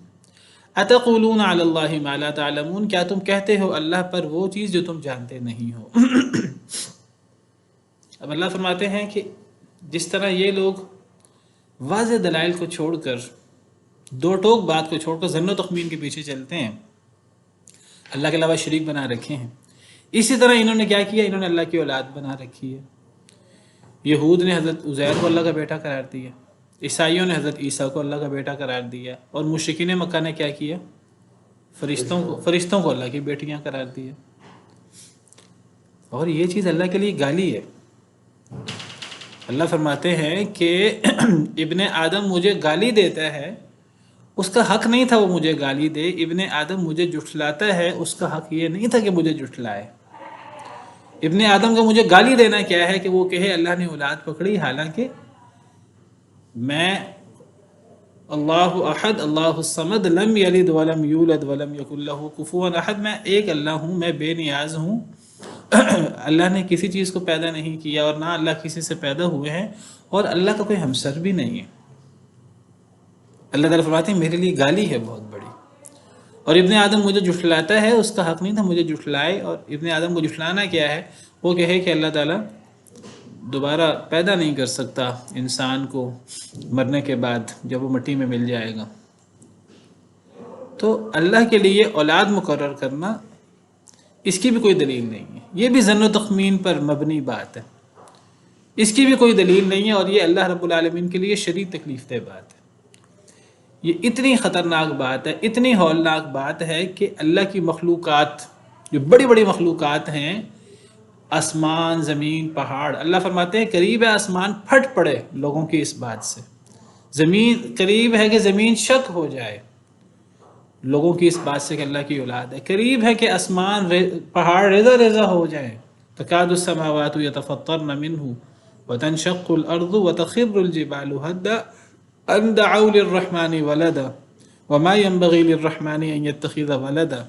اتقولون علی اللہ ما لا تعلمون، کیا تم کہتے ہو اللہ پر وہ چیز جو تم جانتے نہیں ہو. اب اللہ فرماتے ہیں کہ جس طرح یہ لوگ واضح دلائل کو چھوڑ کر، دو ٹوک بات کو چھوڑ کر ظن و تخمین کے پیچھے چلتے ہیں، اللہ کے علاوہ شریک بنا رکھے ہیں، اسی طرح انہوں نے کیا کیا؟ انہوں نے اللہ کی اولاد بنا رکھی ہے. یہود نے حضرت عزیر کو اللہ کا بیٹا قرار دیا، عیسائیوں نے حضرت عیسیٰ کو اللہ کا بیٹا قرار دیا، اور مشرکین مکہ نے کیا کیا؟ فرشتوں کو اللہ کی بیٹیاں قرار دیا. اور یہ چیز اللہ کے لیے گالی ہے. اللہ فرماتے ہیں کہ ابن آدم مجھے گالی دیتا ہے، اس کا حق نہیں تھا وہ مجھے گالی دے. ابن آدم مجھے جھٹلاتا ہے، اس کا حق یہ نہیں تھا کہ مجھے جھٹلائے. ابن آدم کو مجھے گالی دینا کیا ہے کہ وہ کہے اللہ نے اولاد پکڑی، حالانکہ میں اللہ احد، اللہ الصمد، لم یلد ولم یولد ولم یکن لہ کفوا احد، میں ایک اللہ ہوں، میں بے نیاز ہوں. اللہ نے کسی چیز کو پیدا نہیں کیا اور نہ اللہ کسی سے پیدا ہوئے ہیں، اور اللہ کا کوئی ہمسر بھی نہیں ہے. اللہ تعالیٰ فرماتے ہیں میرے لیے گالی ہے بہت بڑی. اور ابن آدم مجھے جھٹلاتا ہے، اس کا حق نہیں تھا مجھے جھٹلائے. اور ابن آدم کو جھٹلانا کیا ہے؟ وہ کہے کہ اللہ تعالیٰ دوبارہ پیدا نہیں کر سکتا انسان کو مرنے کے بعد جب وہ مٹی میں مل جائے گا. تو اللہ کے لیے اولاد مقرر کرنا، اس کی بھی کوئی دلیل نہیں ہے. یہ بھی ظن و تخمین پر مبنی بات ہے، اس کی بھی کوئی دلیل نہیں ہے. اور یہ اللہ رب العالمین کے لیے شدید تکلیف دہ بات ہے. یہ اتنی خطرناک بات ہے، اتنی ہولناک بات ہے کہ اللہ کی مخلوقات جو بڑی بڑی مخلوقات ہیں، آسمان، زمین، پہاڑ، اللہ فرماتے ہیں قریب ہے آسمان پھٹ پڑے لوگوں کی اس بات سے، زمین قریب ہے کہ زمین شک ہو جائے لوگوں کی اس بات سے کہ اللہ کی اولاد ہے، قریب ہے کہ آسمان پہاڑ ریزہ ریزہ ہو جائیں، تکاد السماوات یتفطرن منہ وتنشق الارض وتخر الجبال هدا ان دعوا للرحمن ولدا وما ينبغي للرحمن ان يتخذ ولدا۔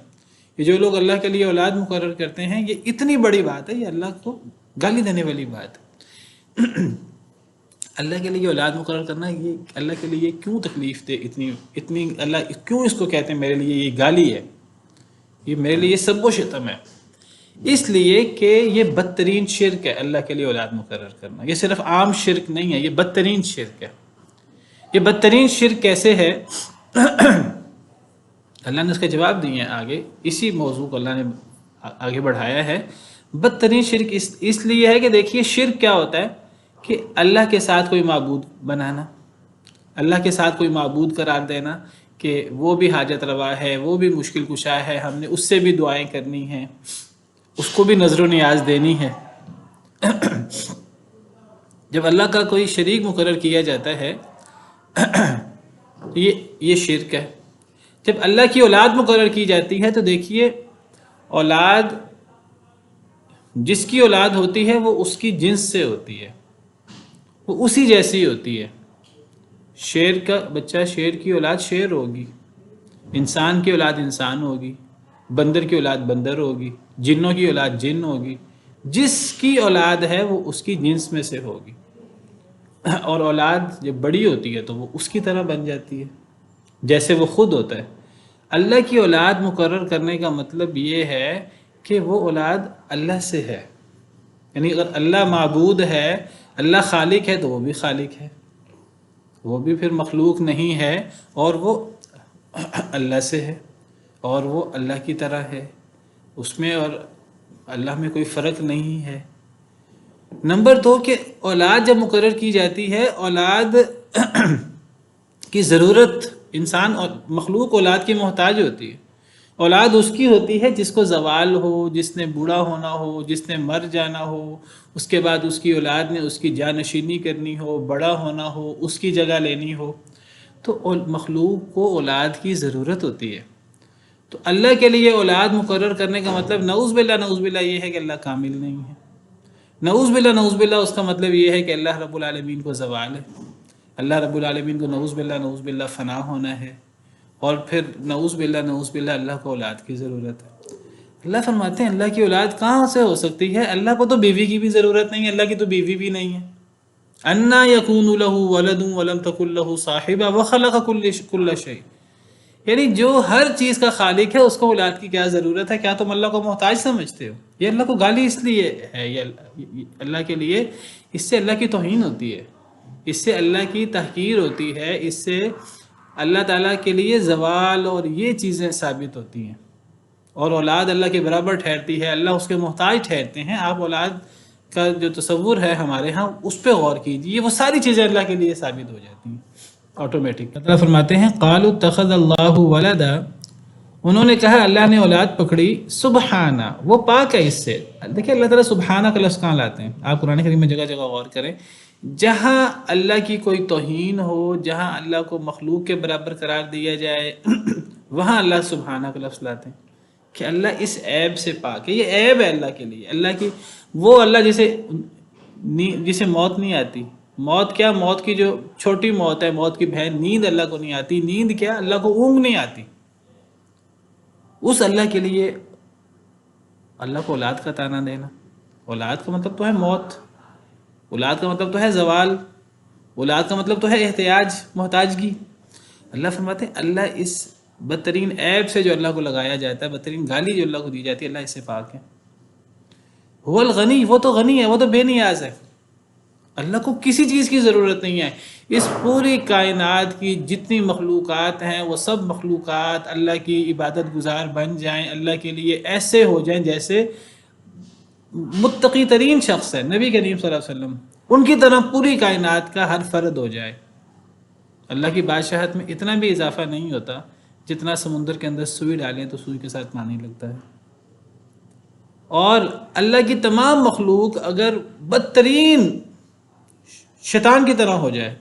یہ جو لوگ اللہ کے لیے اولاد مقرر کرتے ہیں، یہ اتنی بڑی بات ہے، یہ اللہ کو گالی دینے والی بات ہے۔ اللہ کے لیے اولاد مقرر کرنا، یہ اللہ کے لیے کیوں تکلیف دے، اتنی اللہ کیوں اس کو کہتے ہیں میرے لیے یہ گالی ہے، یہ میرے لیے سب و شتم ہے؟ اس لیے کہ یہ بدترین شرک ہے اللہ کے لیے اولاد مقرر کرنا، یہ صرف عام شرک نہیں ہے، یہ بدترین شرک ہے۔ یہ بدترین شرک کیسے ہے؟ اللہ نے اس کا جواب دیے ہیں آگے، اسی موضوع کو اللہ نے آگے بڑھایا ہے۔ بدترین شرک اس لیے ہے کہ دیکھیے شرک کیا ہوتا ہے کہ اللہ کے ساتھ کوئی معبود بنانا، اللہ کے ساتھ کوئی معبود قرار دینا کہ وہ بھی حاجت روا ہے، وہ بھی مشکل کشا ہے، ہم نے اس سے بھی دعائیں کرنی ہیں، اس کو بھی نظر و نیاز دینی ہے۔ جب اللہ کا کوئی شریک مقرر کیا جاتا ہے تو یہ شرک ہے۔ جب اللہ کی اولاد مقرر کی جاتی ہے تو دیکھیے اولاد، جس کی اولاد ہوتی ہے وہ اس کی جنس سے ہوتی ہے، وہ اسی جیسی ہوتی ہے۔ شیر کا بچہ، شیر کی اولاد شیر ہوگی، انسان کی اولاد انسان ہوگی، بندر کی اولاد بندر ہوگی، جنوں کی اولاد جن ہوگی، جس کی اولاد ہے وہ اس کی جنس میں سے ہوگی، اور اولاد جب بڑی ہوتی ہے تو وہ اس کی طرح بن جاتی ہے جیسے وہ خود ہوتا ہے۔ اللہ کی اولاد مقرر کرنے کا مطلب یہ ہے کہ وہ اولاد اللہ سے ہے، یعنی اگر اللہ معبود ہے، اللہ خالق ہے، تو وہ بھی خالق ہے، وہ بھی پھر مخلوق نہیں ہے، اور وہ اللہ سے ہے، اور وہ اللہ کی طرح ہے، اس میں اور اللہ میں کوئی فرق نہیں ہے۔ نمبر 2 کہ اولاد جب مقرر کی جاتی ہے، اولاد کی ضرورت، انسان اور مخلوق اولاد کی محتاج ہوتی ہے۔ اولاد اس کی ہوتی ہے جس کو زوال ہو، جس نے بوڑھا ہونا ہو، جس نے مر جانا ہو، اس کے بعد اس کی اولاد نے اس کی جانشینی کرنی ہو، بڑا ہونا ہو، اس کی جگہ لینی ہو، تو مخلوق کو اولاد کی ضرورت ہوتی ہے۔ تو اللہ کے لیے اولاد مقرر کرنے کا مطلب نعوذ باللہ یہ ہے کہ اللہ کامل نہیں ہے، نعوذ باللہ اس کا مطلب یہ ہے کہ اللہ رب العالمین کو زوال ہے، اللہ رب العالمین کو نعوذ باللہ فنا ہونا ہے، اور پھر نعوذ باللہ اللہ کو اولاد کی ضرورت ہے۔ اللہ فرماتے ہیں اللہ کی اولاد کہاں سے ہو سکتی ہے؟ اللہ کو تو بیوی کی بھی ضرورت نہیں ہے، اللہ کی تو بیوی بھی نہیں ہے۔ انا یکون لہ ولد ولم تکن لہ صاحبہ وخلق کل شیء، یعنی جو ہر چیز کا خالق ہے اس کو اولاد کی کیا ضرورت ہے؟ کیا تم اللہ کو محتاج سمجھتے ہو؟ یہ اللہ کو گالی اس لیے ہے، یہ اللہ کے لیے، اس سے اللہ کی توہین ہوتی ہے، اس سے اللہ کی تحقیر ہوتی ہے، اس سے اللہ تعالیٰ کے لیے زوال اور یہ چیزیں ثابت ہوتی ہیں، اور اولاد اللہ کے برابر ٹھہرتی ہے، اللہ اس کے محتاج ٹھہرتے ہیں۔ آپ اولاد کا جو تصور ہے ہمارے ہاں اس پہ غور کیجیے، وہ ساری چیزیں اللہ کے لیے ثابت ہو جاتی ہیں آٹومیٹک۔ اللہ فرماتے ہیں قالوا اتخذ اللہ ولدا، انہوں نے کہا اللہ نے اولاد پکڑی، سبحانہ، وہ پاک ہے اس سے۔ دیکھیں اللہ تعالیٰ سبحانہ کا لفظ کہاں لاتے ہیں؟ آپ قرآن کریم میں جگہ جگہ غور کریں، جہاں اللہ کی کوئی توہین ہو، جہاں اللہ کو مخلوق کے برابر قرار دیا جائے وہاں اللہ سبحانہ کا لفظ لاتے ہیں کہ اللہ اس عیب سے پاک ہے، یہ عیب ہے اللہ کے لیے۔ اللہ کی وہ اللہ جسے موت نہیں آتی، موت کیا؟ موت کی جو چھوٹی موت ہے، موت کی بہن نیند اللہ کو نہیں آتی، نیند کیا؟ اللہ کو اونگ نہیں آتی۔ اس اللہ کے لیے اللہ کو اولاد کا تانا دینا، اولاد کا مطلب تو ہے موت، اولاد کا مطلب تو ہے زوال، اولاد کا مطلب تو ہے احتیاج، محتاجگی۔ اللہ فرماتے ہیں اللہ اس بدترین عیب سے جو اللہ کو لگایا جاتا ہے، بدترین گالی جو اللہ کو دی جاتی ہے، اللہ اس سے پاک ہے۔ هو الغنی، وہ تو غنی ہے، وہ تو بے نیاز ہے، اللہ کو کسی چیز کی ضرورت نہیں ہے۔ اس پوری کائنات کی جتنی مخلوقات ہیں وہ سب مخلوقات اللہ کی عبادت گزار بن جائیں، اللہ کے لیے ایسے ہو جائیں جیسے متقی ترین شخص ہے نبی کریم صلی اللہ علیہ وسلم، ان کی طرح پوری کائنات کا ہر فرد ہو جائے۔ اللہ کی بادشاہت میں اتنا بھی اضافہ نہیں ہوتا جتنا سمندر کے اندر سوئی ڈالیں تو سوئی کے ساتھ پانی لگتا ہے۔ اور اللہ کی تمام مخلوق اگر بدترین شیطان کی طرح ہو جائے،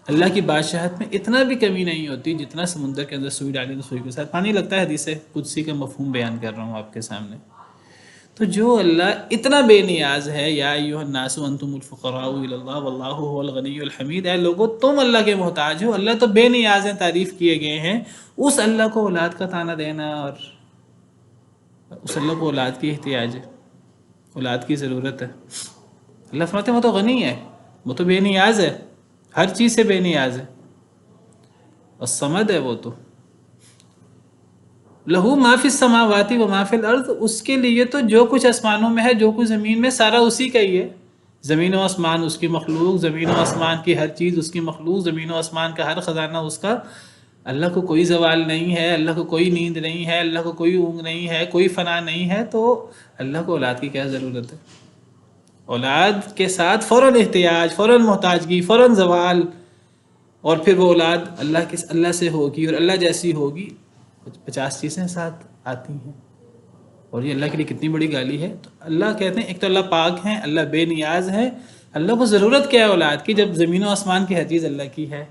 اللہ کی بادشاہت میں اتنا بھی کمی نہیں ہوتی جتنا سمندر کے اندر سوئی ڈالیں تو سوئی کے ساتھ پانی لگتا ہے۔ حدیث قدسی کا مفہوم بیان کر رہا ہوں آپ کے سامنے۔ تو جو اللہ اتنا بے نیاز ہے، یا ایھا الناس انتم الفقراء الی اللہ واللہ هو الغنی الحمید، اے لوگو تم اللہ کے محتاج ہو، اللہ تو بے نیاز ہیں، تعریف کیے گئے ہیں۔ اس اللہ کو اولاد کا طعنہ دینا، اور اس اللہ کو اولاد کی احتیاج ہے، اولاد کی ضرورت ہے۔ اللہ فرماتے ہیں وہ تو غنی ہے، وہ تو بے نیاز ہے، ہر چیز سے بے نیاز ہے، اور صمد ہے وہ تو۔ لہو ما فی السماوات و ما فی الارض، اس کے لیے تو جو کچھ آسمانوں میں ہے، جو کچھ زمین میں، سارا اسی کا ہی ہے۔ زمین و آسمان اس کی مخلوق، زمین و آسمان کی ہر چیز اس کی مخلوق، زمین و آسمان کا ہر خزانہ اس کا۔ اللہ کو کوئی زوال نہیں ہے، اللہ کو کوئی نیند نہیں ہے، اللہ کو کوئی اونگ نہیں ہے، کوئی فنا نہیں ہے، تو اللہ کو اولاد کی کیا ضرورت ہے؟ اولاد کے ساتھ فوراً احتیاج، فوراً محتاجگی، فوراً زوال، اور پھر وہ اولاد اللہ سے ہوگی اور اللہ جیسی ہوگی، 50 چیزیں ساتھ آتی ہیں، اور یہ اللہ کے لیے کتنی بڑی گالی ہے۔ تو اللہ کہتے ہیں ایک تو اللہ پاک ہیں، اللہ بے نیاز ہے، اللہ کو ضرورت کیا ہے اولاد کی جب زمین و آسمان کی ہر چیز اللہ کی ہے۔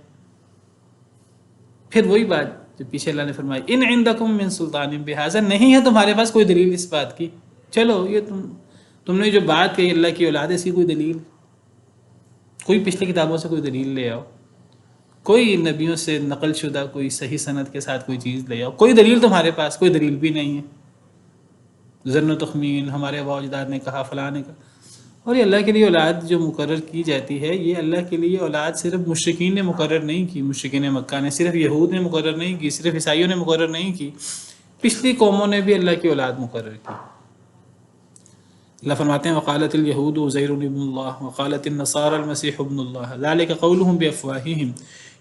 پھر وہی بات جو پیچھے اللہ نے فرمائی، ان عندکم من سلطان بہذا، نہیں ہے تمہارے پاس کوئی دلیل اس بات کی، چلو یہ تم نے جو بات کہی اللہ کی اولاد ہے، اس کی کوئی دلیل، کوئی پچھلی کتابوں سے کوئی دلیل لے آؤ، کوئی نبیوں سے نقل شدہ کوئی صحیح سند کے ساتھ کوئی چیز لے آؤ، کوئی دلیل تمہارے پاس، کوئی دلیل بھی نہیں ہے۔ ظن و تخمین، ہمارے آباء و اجداد نے کہا، فلاں نے کہا۔ اور یہ اللہ کے لیے اولاد جو مقرر کی جاتی ہے، یہ اللہ کے لیے اولاد صرف مشرکین نے مقرر نہیں کی، مشرکین مکہ نے، صرف یہود نے مقرر نہیں کی، صرف عیسائیوں نے مقرر نہیں کی، پچھلی قوموں نے بھی اللہ کی اولاد مقرر کی۔ اللہ فرماتے ہیں وقالت الیہود عزیر ابن اللہ وقالت النصارى المسیح ابن اللہ ذلک قولهم بافواہہم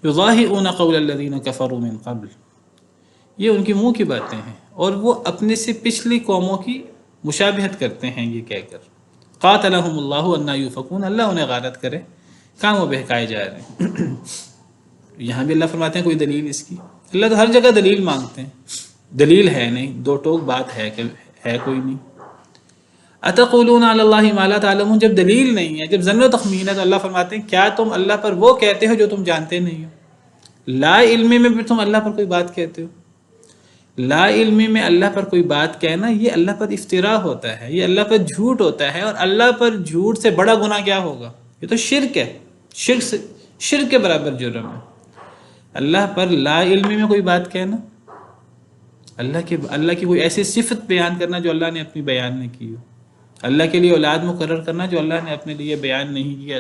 یضاہئون قول الذین کفروا من قبل، یہ ان کی منہ کی باتیں ہیں، اور وہ اپنے سے پچھلی قوموں کی مشابہت کرتے ہیں یہ کہہ کر۔ قاتلہم اللہ انا یؤفکون، اللہ انہیں غارت کرے کہاں وہ بہکائے جا رہے ہیں۔ یہاں بھی اللہ فرماتے ہیں کوئی دلیل اس کی، اللہ تو ہر جگہ دلیل مانگتے ہیں، دلیل ہے نہیں، دو ٹوک بات ہے کہ ہے کوئی نہیں۔ اتقولون علی اللہ ما لا تعلمون، جب دلیل نہیں ہے، جب ظن و تخمین ہے، تو اللہ فرماتے ہیں کیا تم اللہ پر وہ کہتے ہو جو تم جانتے نہیں ہو؟ لا علمی میں بھی تم اللہ پر کوئی بات کہتے ہو۔ لا علمی میں اللہ پر کوئی بات کہنا، یہ اللہ پر افتراء ہوتا ہے، یہ اللہ پر جھوٹ ہوتا ہے، اور اللہ پر جھوٹ سے بڑا گناہ کیا ہوگا؟ یہ تو شرک ہے، شرک کے برابر جرم ہے۔ اللہ پر لا علمی میں کوئی بات کہنا، اللہ کی کوئی ایسی صفت بیان کرنا جو اللہ نے اپنی بیان نہیں کی ہو، اللہ کے لیے اولاد مقرر کرنا جو اللہ نے اپنے لیے بیان نہیں کیا،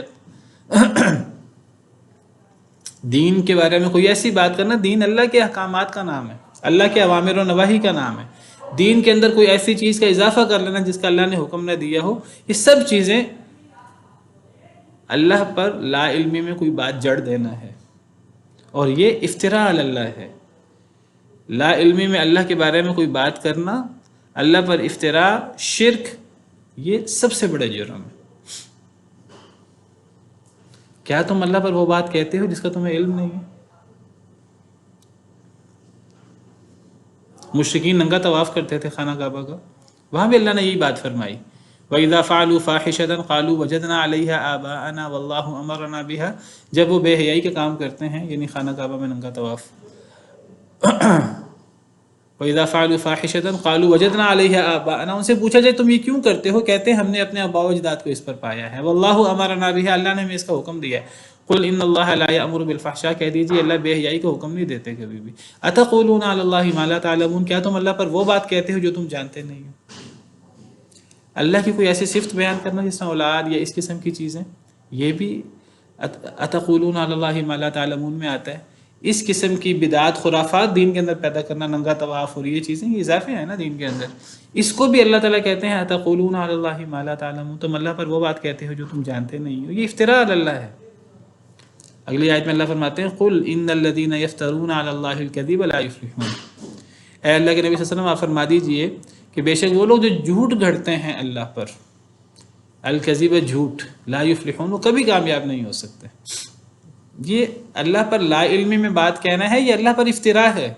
دین کے بارے میں کوئی ایسی بات کرنا، دین اللہ کے احکامات کا نام ہے، اللہ کے اوامر و نواہی کا نام ہے، دین کے اندر کوئی ایسی چیز کا اضافہ کر لینا جس کا اللہ نے حکم نہ دیا ہو، یہ سب چیزیں اللہ پر لا علمی میں کوئی بات جڑ دینا ہے، اور یہ افتراء علی اللہ ہے۔ لا علمی میں اللہ کے بارے میں کوئی بات کرنا، اللہ پر افتراء، شرک، یہ سب سے بڑا جرم ہے۔ کیا تم اللہ پر وہ بات کہتے ہو جس کا تمہیں علم نہیں ہے؟ مشرکین ننگا طواف کرتے تھے خانہ کعبہ کا، وہاں بھی اللہ نے یہی بات فرمائی، وَإِذَا فَعَلُوا فَاحِشَةً قَالُوا وَجَدْنَا عَلَيْهَا آبَاءَنَا وَاللَّهُ أَمَرَنَا بِهَا، جب وہ بے حیائی کے کام کرتے ہیں، یعنی خانہ کعبہ میں ننگا طواف، وَإِذَا فَعَلُوا فَاحِشَةً قَالُوا وَجَدْنَا عَلَيْهَا آبَاءَنَا، ان سے پوچھا جائے تم یہ کیوں کرتے ہو، کہتے ہیں ہم نے اپنے آباء و اجداد کو اس پر پایا ہے، وَاللَّهُ أَمَرَنَا بِهَا، اللہ نے ہمیں اس کا حکم دیا ہے، قل ان اللہ لا یأمر بالفحشاء، کہہ دیجیے اللہ بے حیائی کا حکم نہیں دیتے کبھی بھی۔ اتقولون علی اللہ ما لا تعلمون، کیا تم اللہ پر وہ بات کہتے ہو جو تم جانتے نہیں ہو؟ اللہ کی کوئی ایسی صفت بیان کرنا جس میں اولاد یا اس قسم کی چیزیں، یہ بھی اتقولون علی اللہ ما لا تعلمون میں آتا ہے۔ اس قسم کی بدعات، خرافات دین کے اندر پیدا کرنا، ننگا طواف اور یہ چیزیں، یہ اضافے ہیں نا دین کے اندر، اس کو بھی اللہ تعالیٰ کہتے ہیں اتقولون علی اللہ ما لا تعلمون، تم اللہ پر وہ بات کہتے ہو جو تم جانتے نہیں ہو، یہ افتراء علی اللہ ہے۔ اگلی آیت میں اللہ فرماتے ہیں قل ان الذین یفترون علی اللہ الکذب لا یفلحون، اے اللہ کے نبی صلی اللہ علیہ وسلم آپ فرما دیجئے کہ بے شک وہ لوگ جو جھوٹ گھڑتے ہیں اللہ پر، الکذب جھوٹ، لا یفلحون وہ کبھی کامیاب نہیں ہو سکتے۔ یہ اللہ پر لا علمی میں بات کہنا ہے، یہ اللہ پر افتراء ہے،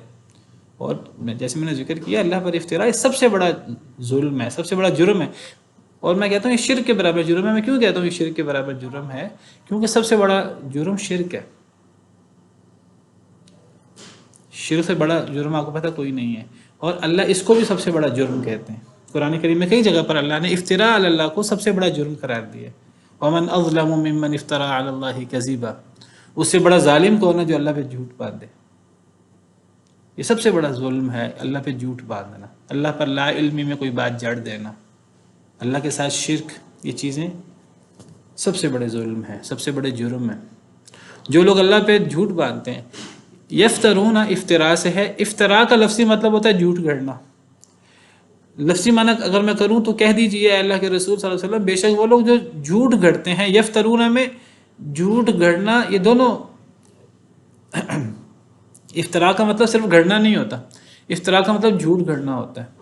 اور جیسے میں نے ذکر کیا اللہ پر افتراء یہ سب سے بڑا ظلم ہے، سب سے بڑا جرم ہے، اور میں کہتا ہوں یہ شرک کے برابر جرم ہے۔ میں کیوں کہتا ہوں یہ شرک کے برابر جرم ہے؟ کیونکہ سب سے بڑا جرم شرک ہے، شرک سے بڑا جرم آپ کو پتہ کوئی نہیں ہے، اور اللہ اس کو بھی سب سے بڑا جرم کہتے ہیں۔ قرآن کریم میں کئی جگہ پر اللہ نے افتراء علی اللہ کو سب سے بڑا جرم قرار دیا ہے۔ ومن اظلم ممن افترى علی اللہ کذبا، اس سے بڑا ظالم کون ہے جو اللہ پہ جھوٹ باندھ دے؟ یہ سب سے بڑا ظلم ہے، اللہ پہ جھوٹ باندھنا، اللہ پر لا علمی میں کوئی بات جڑ دینا، اللہ کے ساتھ شرک، یہ چیزیں سب سے بڑے ظلم ہیں، سب سے بڑے جرم ہیں۔ جو لوگ اللہ پہ جھوٹ باندھتے ہیں، یفترون افتراء سے ہے، افتراء کا لفظی مطلب ہوتا ہے جھوٹ گھڑنا۔ لفظی معنی اگر میں کروں تو کہہ دیجئے اللہ کے رسول صلی اللہ علیہ وسلم، بے شک وہ لوگ جو جھوٹ گھڑتے ہیں، یفترون میں جھوٹ گھڑنا، یہ دونوں افتراء کا مطلب صرف گھڑنا نہیں ہوتا، افتراء کا مطلب جھوٹ گھڑنا ہوتا ہے۔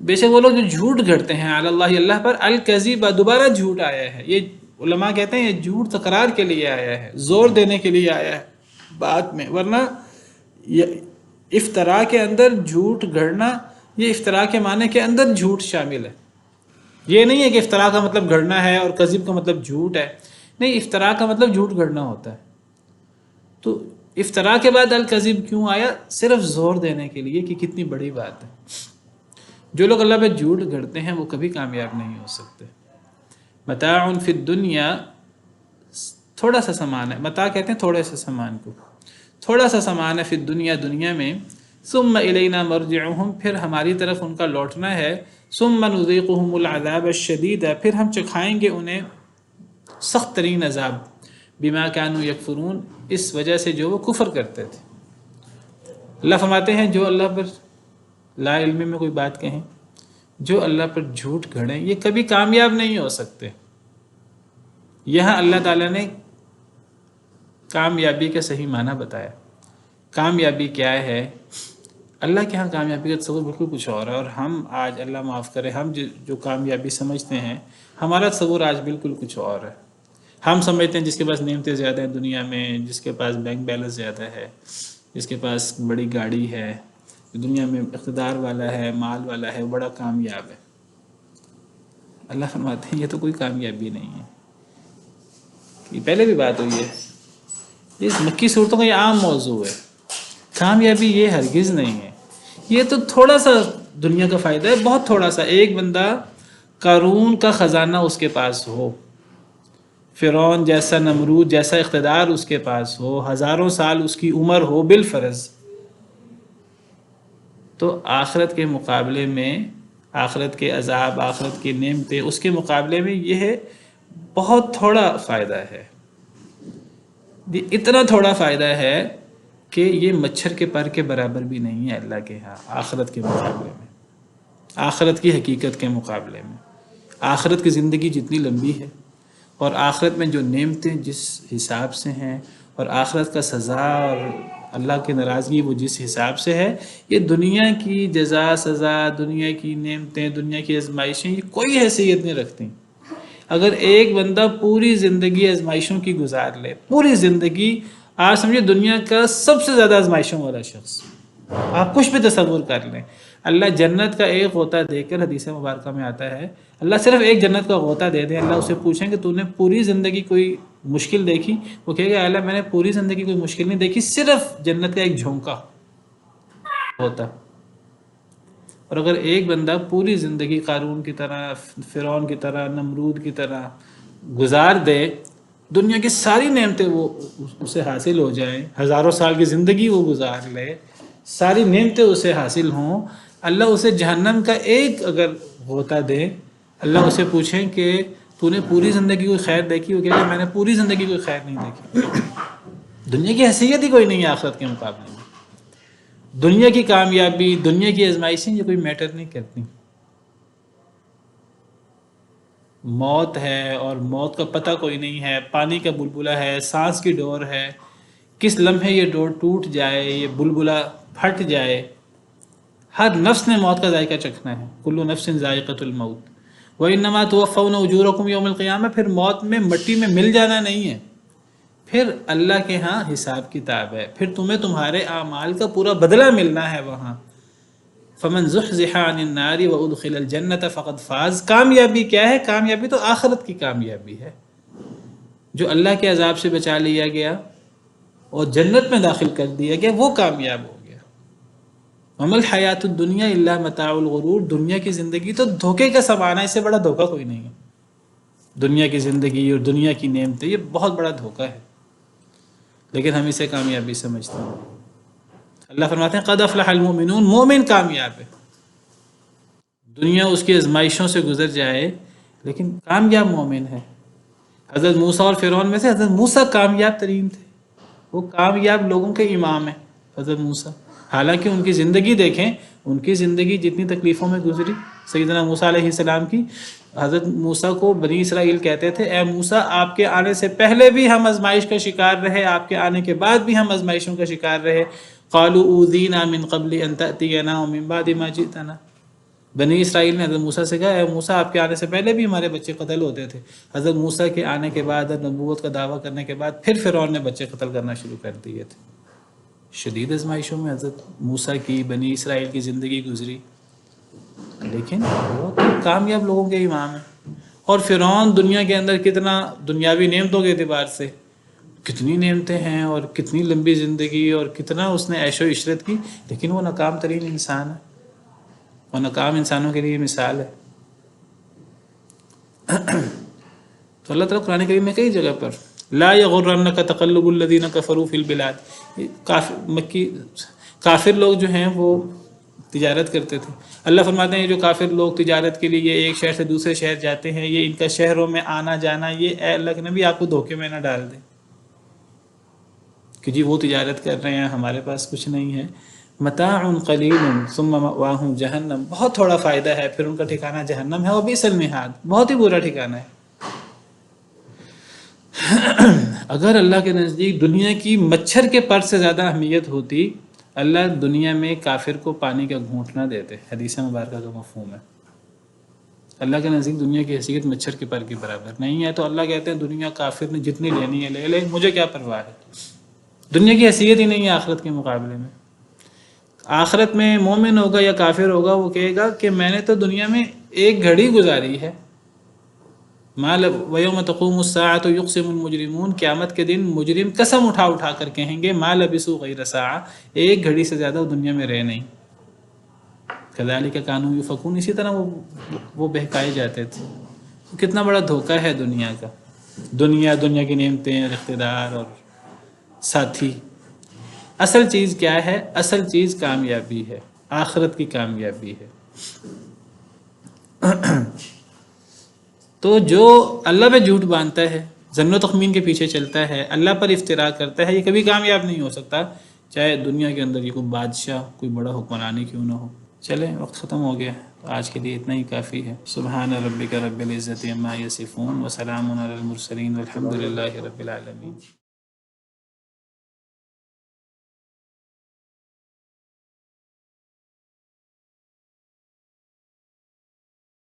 بے شک وہ لوگ جو جھوٹ گھڑتے ہیں علی اللہ اللہ پر، الکذب دوبارہ جھوٹ آیا ہے، یہ علماء کہتے ہیں یہ جھوٹ تکرار کے لیے آیا ہے، زور دینے کے لیے آیا ہے بات میں، ورنہ افتراء کے اندر جھوٹ گھڑنا، یہ افتراء کے معنی کے اندر جھوٹ شامل ہے۔ یہ نہیں ہے کہ افتراء کا مطلب گھڑنا ہے اور کذب کا مطلب جھوٹ ہے، نہیں، افتراء کا مطلب جھوٹ گھڑنا ہوتا ہے۔ تو افتراء کے بعد الکذب کیوں آیا؟ صرف زور دینے کے لیے کہ کتنی بڑی بات ہے۔ جو لوگ اللہ پہ جھوٹ گھڑتے ہیں وہ کبھی کامیاب نہیں ہو سکتے۔ متاع فی الدنیا، تھوڑا سا سامان ہے، متاع کہتے ہیں تھوڑے سے سامان کو، تھوڑا سا سامان ہے فی الدنیا، دنیا میں، ثم الینا مرجعہم، پھر ہماری طرف ان کا لوٹنا ہے، ثم نذیقہم العذاب الشدید، پھر ہم چکھائیں گے انہیں سخت ترین عذاب، بما کانوا یکفرون، اس وجہ سے جو وہ کفر کرتے تھے۔ اللہ فرماتے ہیں جو اللہ پر لا علمی میں کوئی بات کہیں، جو اللہ پر جھوٹ گھڑیں، یہ کبھی کامیاب نہیں ہو سکتے۔ یہاں اللہ تعالیٰ نے کامیابی کا صحیح معنی بتایا۔ کامیابی کیا ہے؟ اللہ کے ہاں کامیابی کا تصور بالکل کچھ اور ہے، اور ہم آج اللہ معاف کرے، ہم جو کامیابی سمجھتے ہیں، ہمارا تصور آج بالکل کچھ اور ہے۔ ہم سمجھتے ہیں جس کے پاس نعمتیں زیادہ ہیں دنیا میں، جس کے پاس بینک بیلنس زیادہ ہے، جس کے پاس بڑی گاڑی ہے، دنیا میں اقتدار والا ہے، مال والا ہے، بڑا کامیاب ہے۔ اللہ فرماتے ہیں یہ تو کوئی کامیابی نہیں ہے۔ یہ پہلے بھی بات ہوئی ہے، یہ مکی صورتوں کا یہ عام موضوع ہے۔ کامیابی یہ ہرگز نہیں ہے، یہ تو تھوڑا سا دنیا کا فائدہ ہے، بہت تھوڑا سا۔ ایک بندہ قارون کا خزانہ اس کے پاس ہو، فرعون جیسا، نمرود جیسا اقتدار اس کے پاس ہو، ہزاروں سال اس کی عمر ہو بالفرض، تو آخرت کے مقابلے میں، آخرت کے عذاب، آخرت کی نعمتیں، اس کے مقابلے میں یہ ہے بہت تھوڑا فائدہ ہے۔ اتنا تھوڑا فائدہ ہے کہ یہ مچھر کے پر کے برابر بھی نہیں ہے اللہ کے ہاں، آخرت کے مقابلے میں، آخرت کی حقیقت کے مقابلے میں۔ آخرت کی زندگی جتنی لمبی ہے، اور آخرت میں جو نعمتیں جس حساب سے ہیں، اور آخرت کا سزا اور اللہ کی ناراضگی وہ جس حساب سے ہے، یہ دنیا کی جزا سزا، دنیا کی نعمتیں، دنیا کی آزمائشیں، یہ کوئی حیثیت نہیں رکھتی۔ اگر ایک بندہ پوری زندگی آزمائشوں کی گزار لے، پوری زندگی، آپ سمجھے دنیا کا سب سے زیادہ آزمائشوں والا شخص، آپ کچھ بھی تصور کر لیں، اللہ جنت کا ایک غوطہ دے کر، حدیث مبارکہ میں آتا ہے، اللہ صرف ایک جنت کا غوطہ دے دیں، اللہ اسے پوچھیں کہ تو نے پوری زندگی کوئی مشکل دیکھی؟ وہ کہے گا اللہ میں نے پوری زندگی کوئی مشکل نہیں دیکھی، صرف جنت کا ایک جھونکا ہوتا۔ اور اگر ایک بندہ پوری زندگی قارون کی طرح، فرعون کی طرح، نمرود کی طرح گزار دے، دنیا کی ساری نعمتیں وہ اسے حاصل ہو جائیں، ہزاروں سال کی زندگی وہ گزار لے، ساری نعمتیں اسے حاصل ہوں، اللہ اسے جہنم کا ایک اگر غوطہ دے، اللہ اسے پوچھیں کہ تو نے پوری زندگی کوئی خیر دیکھی؟ وہ کہے گا میں نے پوری زندگی کوئی خیر نہیں دیکھی۔ دنیا کی حیثیت ہی کوئی نہیں ہے آخرت کے مقابلے میں۔ دنیا کی کامیابی، دنیا کی آزمائشیں یہ کوئی میٹر نہیں کرتی۔ موت ہے اور موت کا پتہ کوئی نہیں ہے، پانی کا بلبلہ ہے، سانس کی ڈور ہے، کس لمحے یہ ڈور ٹوٹ جائے، یہ بلبلہ پھٹ جائے۔ ہر نفس نے موت کا ذائقہ چکھنا ہے، کل نفس ذائقۃ الموت وَإِنَّمَا تُوَفَّوْنَ أُجُورَكُمْ يَوْمَ الْقِيَامَةِ، پھر موت میں مٹی میں مل جانا نہیں ہے، پھر اللہ کے ہاں حساب کتاب ہے، پھر تمہیں تمہارے اعمال کا پورا بدلہ ملنا ہے وہاں۔ فمن زحزح عن النار وادخل الجنة فقد فاز۔ کامیابی کیا ہے؟ کامیابی تو آخرت کی کامیابی ہے، جو اللہ کے عذاب سے بچا لیا گیا اور جنت میں داخل کر دیا گیا، وہ کامیاب ہو گیا۔ وما الحیات الدنیا الا متاع الغرور۔ دنیا کی زندگی تو دھوکے کا سامان ہے، اس سے بڑا دھوکا کوئی نہیں ہے۔ دنیا کی زندگی اور دنیا کی نعمتیں یہ بہت بڑا دھوکا ہے، لیکن ہم اسے کامیابی سمجھتے ہیں۔ اللہ فرماتے ہیں قد افلح المؤمنون، مومن کامیاب ہے۔ دنیا اس کی آزمائشوں سے گزر جائے لیکن کامیاب مومن ہے۔ حضرت موسیٰ اور فرعون میں سے حضرت موسیٰ کامیاب ترین تھے، وہ کامیاب لوگوں کے امام ہیں حضرت موسیٰ۔ حالانکہ ان کی زندگی دیکھیں، ان کی زندگی جتنی تکلیفوں میں گزری سیدنا موسیٰ علیہ السلام کی، حضرت موسیٰ کو بنی اسرائیل کہتے تھے اے موسیٰ آپ کے آنے سے پہلے بھی ہم آزمائش کا شکار رہے، آپ کے آنے کے بعد بھی ہم آزمائشوں کا شکار رہے۔ قالوا اوذینا من قبل ان تأتینا ومن بعد ما جئتنا۔ بنی اسرائیل نے حضرت موسیٰ سے کہا اے موسیٰ آپ کے آنے سے پہلے بھی ہمارے بچے قتل ہوتے تھے۔ حضرت موسیٰ کے آنے کے بعد، نبوت کا دعویٰ کرنے کے بعد پھر فرعون نے بچے قتل کرنا شروع کر دیے تھے۔ شدید آزمائشوں میں حضرت موسیٰ کی، بنی اسرائیل کی زندگی گزری، لیکن وہ تو کامیاب لوگوں کے امام ہیں۔ اور فرعون دنیا کے اندر کتنا دنیاوی نعمتوں کے اعتبار سے کتنی نعمتیں ہیں اور کتنی لمبی زندگی اور کتنا اس نے عیش و عشرت کی، لیکن وہ ناکام ترین انسان ہے، اور ناکام انسانوں کے لیے مثال ہے۔ تو اللہ تعالیٰ قرآن کریم میں کئی جگہ پر لا یغرنک تقلب الذین کفروا فی البلاد، کافر لوگ جو ہیں وہ تجارت کرتے تھے۔ اللہ فرماتے ہیں یہ جو کافر لوگ تجارت کے لیے ایک شہر سے دوسرے شہر جاتے ہیں، یہ ان کا شہروں میں آنا جانا، یہ اے اللہ کے نبی آپ کو دھوکے میں نہ ڈال دیں کہ جی وہ تجارت کر رہے ہیں ہمارے پاس کچھ نہیں ہے۔ متاع قلیل ثم مأواہم جہنم، بہت تھوڑا فائدہ ہے پھر ان کا ٹھکانہ جہنم ہے، وبئس المہاد، بہت ہی برا ٹھکانہ ہے۔ اگر اللہ کے نزدیک دنیا کی مچھر کے پر سے زیادہ اہمیت ہوتی، اللہ دنیا میں کافر کو پانی کا گھونٹ نہ دیتے۔ حدیث مبارکہ کا مفہوم ہے اللہ کے نزدیک دنیا کی حیثیت مچھر کے پر کے برابر نہیں ہے، تو اللہ کہتے ہیں دنیا کافر نے جتنی لینی ہے لے لے، مجھے کیا پرواہ ہے۔ دنیا کی حیثیت ہی نہیں ہے آخرت کے مقابلے میں۔ آخرت میں مومن ہوگا یا کافر ہوگا، وہ کہے گا کہ میں نے تو دنیا میں ایک گھڑی گزاری ہے۔ وَيَوْمَ تَقُومُ السَّاعَةُ يُقْسِمُ الْمُجْرِمُونَ، قیامت کے دن مجرم قسم اٹھا اٹھا کر کہیں گے مَا لَبِثُوا غَيْرَ سَاعَةٍ، ایک گھڑی سے زیادہ وہ دنیا میں رہے نہیں۔ كَذَلِكَ كَانُوا يُؤْفَكُونَ، اسی طرح وہ بہکائے جاتے تھے۔ کتنا بڑا دھوکہ ہے دنیا کا، دنیا کی نعمتیں اور اقتدار اور ساتھی۔ اصل چیز کیا ہے؟ اصل چیز کامیابی ہے، آخرت کی کامیابی ہے۔ تو جو اللہ پہ جھوٹ باندھتا ہے، ظن و تخمین کے پیچھے چلتا ہے، اللہ پر افتراء کرتا ہے، یہ کبھی کامیاب نہیں ہو سکتا، چاہے دنیا کے اندر یہ کوئی بادشاہ، کوئی بڑا حکمرانی کیوں نہ ہو۔ چلیں وقت ختم ہو گیا، تو آج کے لیے اتنا ہی کافی ہے۔ سبحان ربک رب العزت عما یصفون وسلام علی المرسلین والحمد للہ رب العالمین۔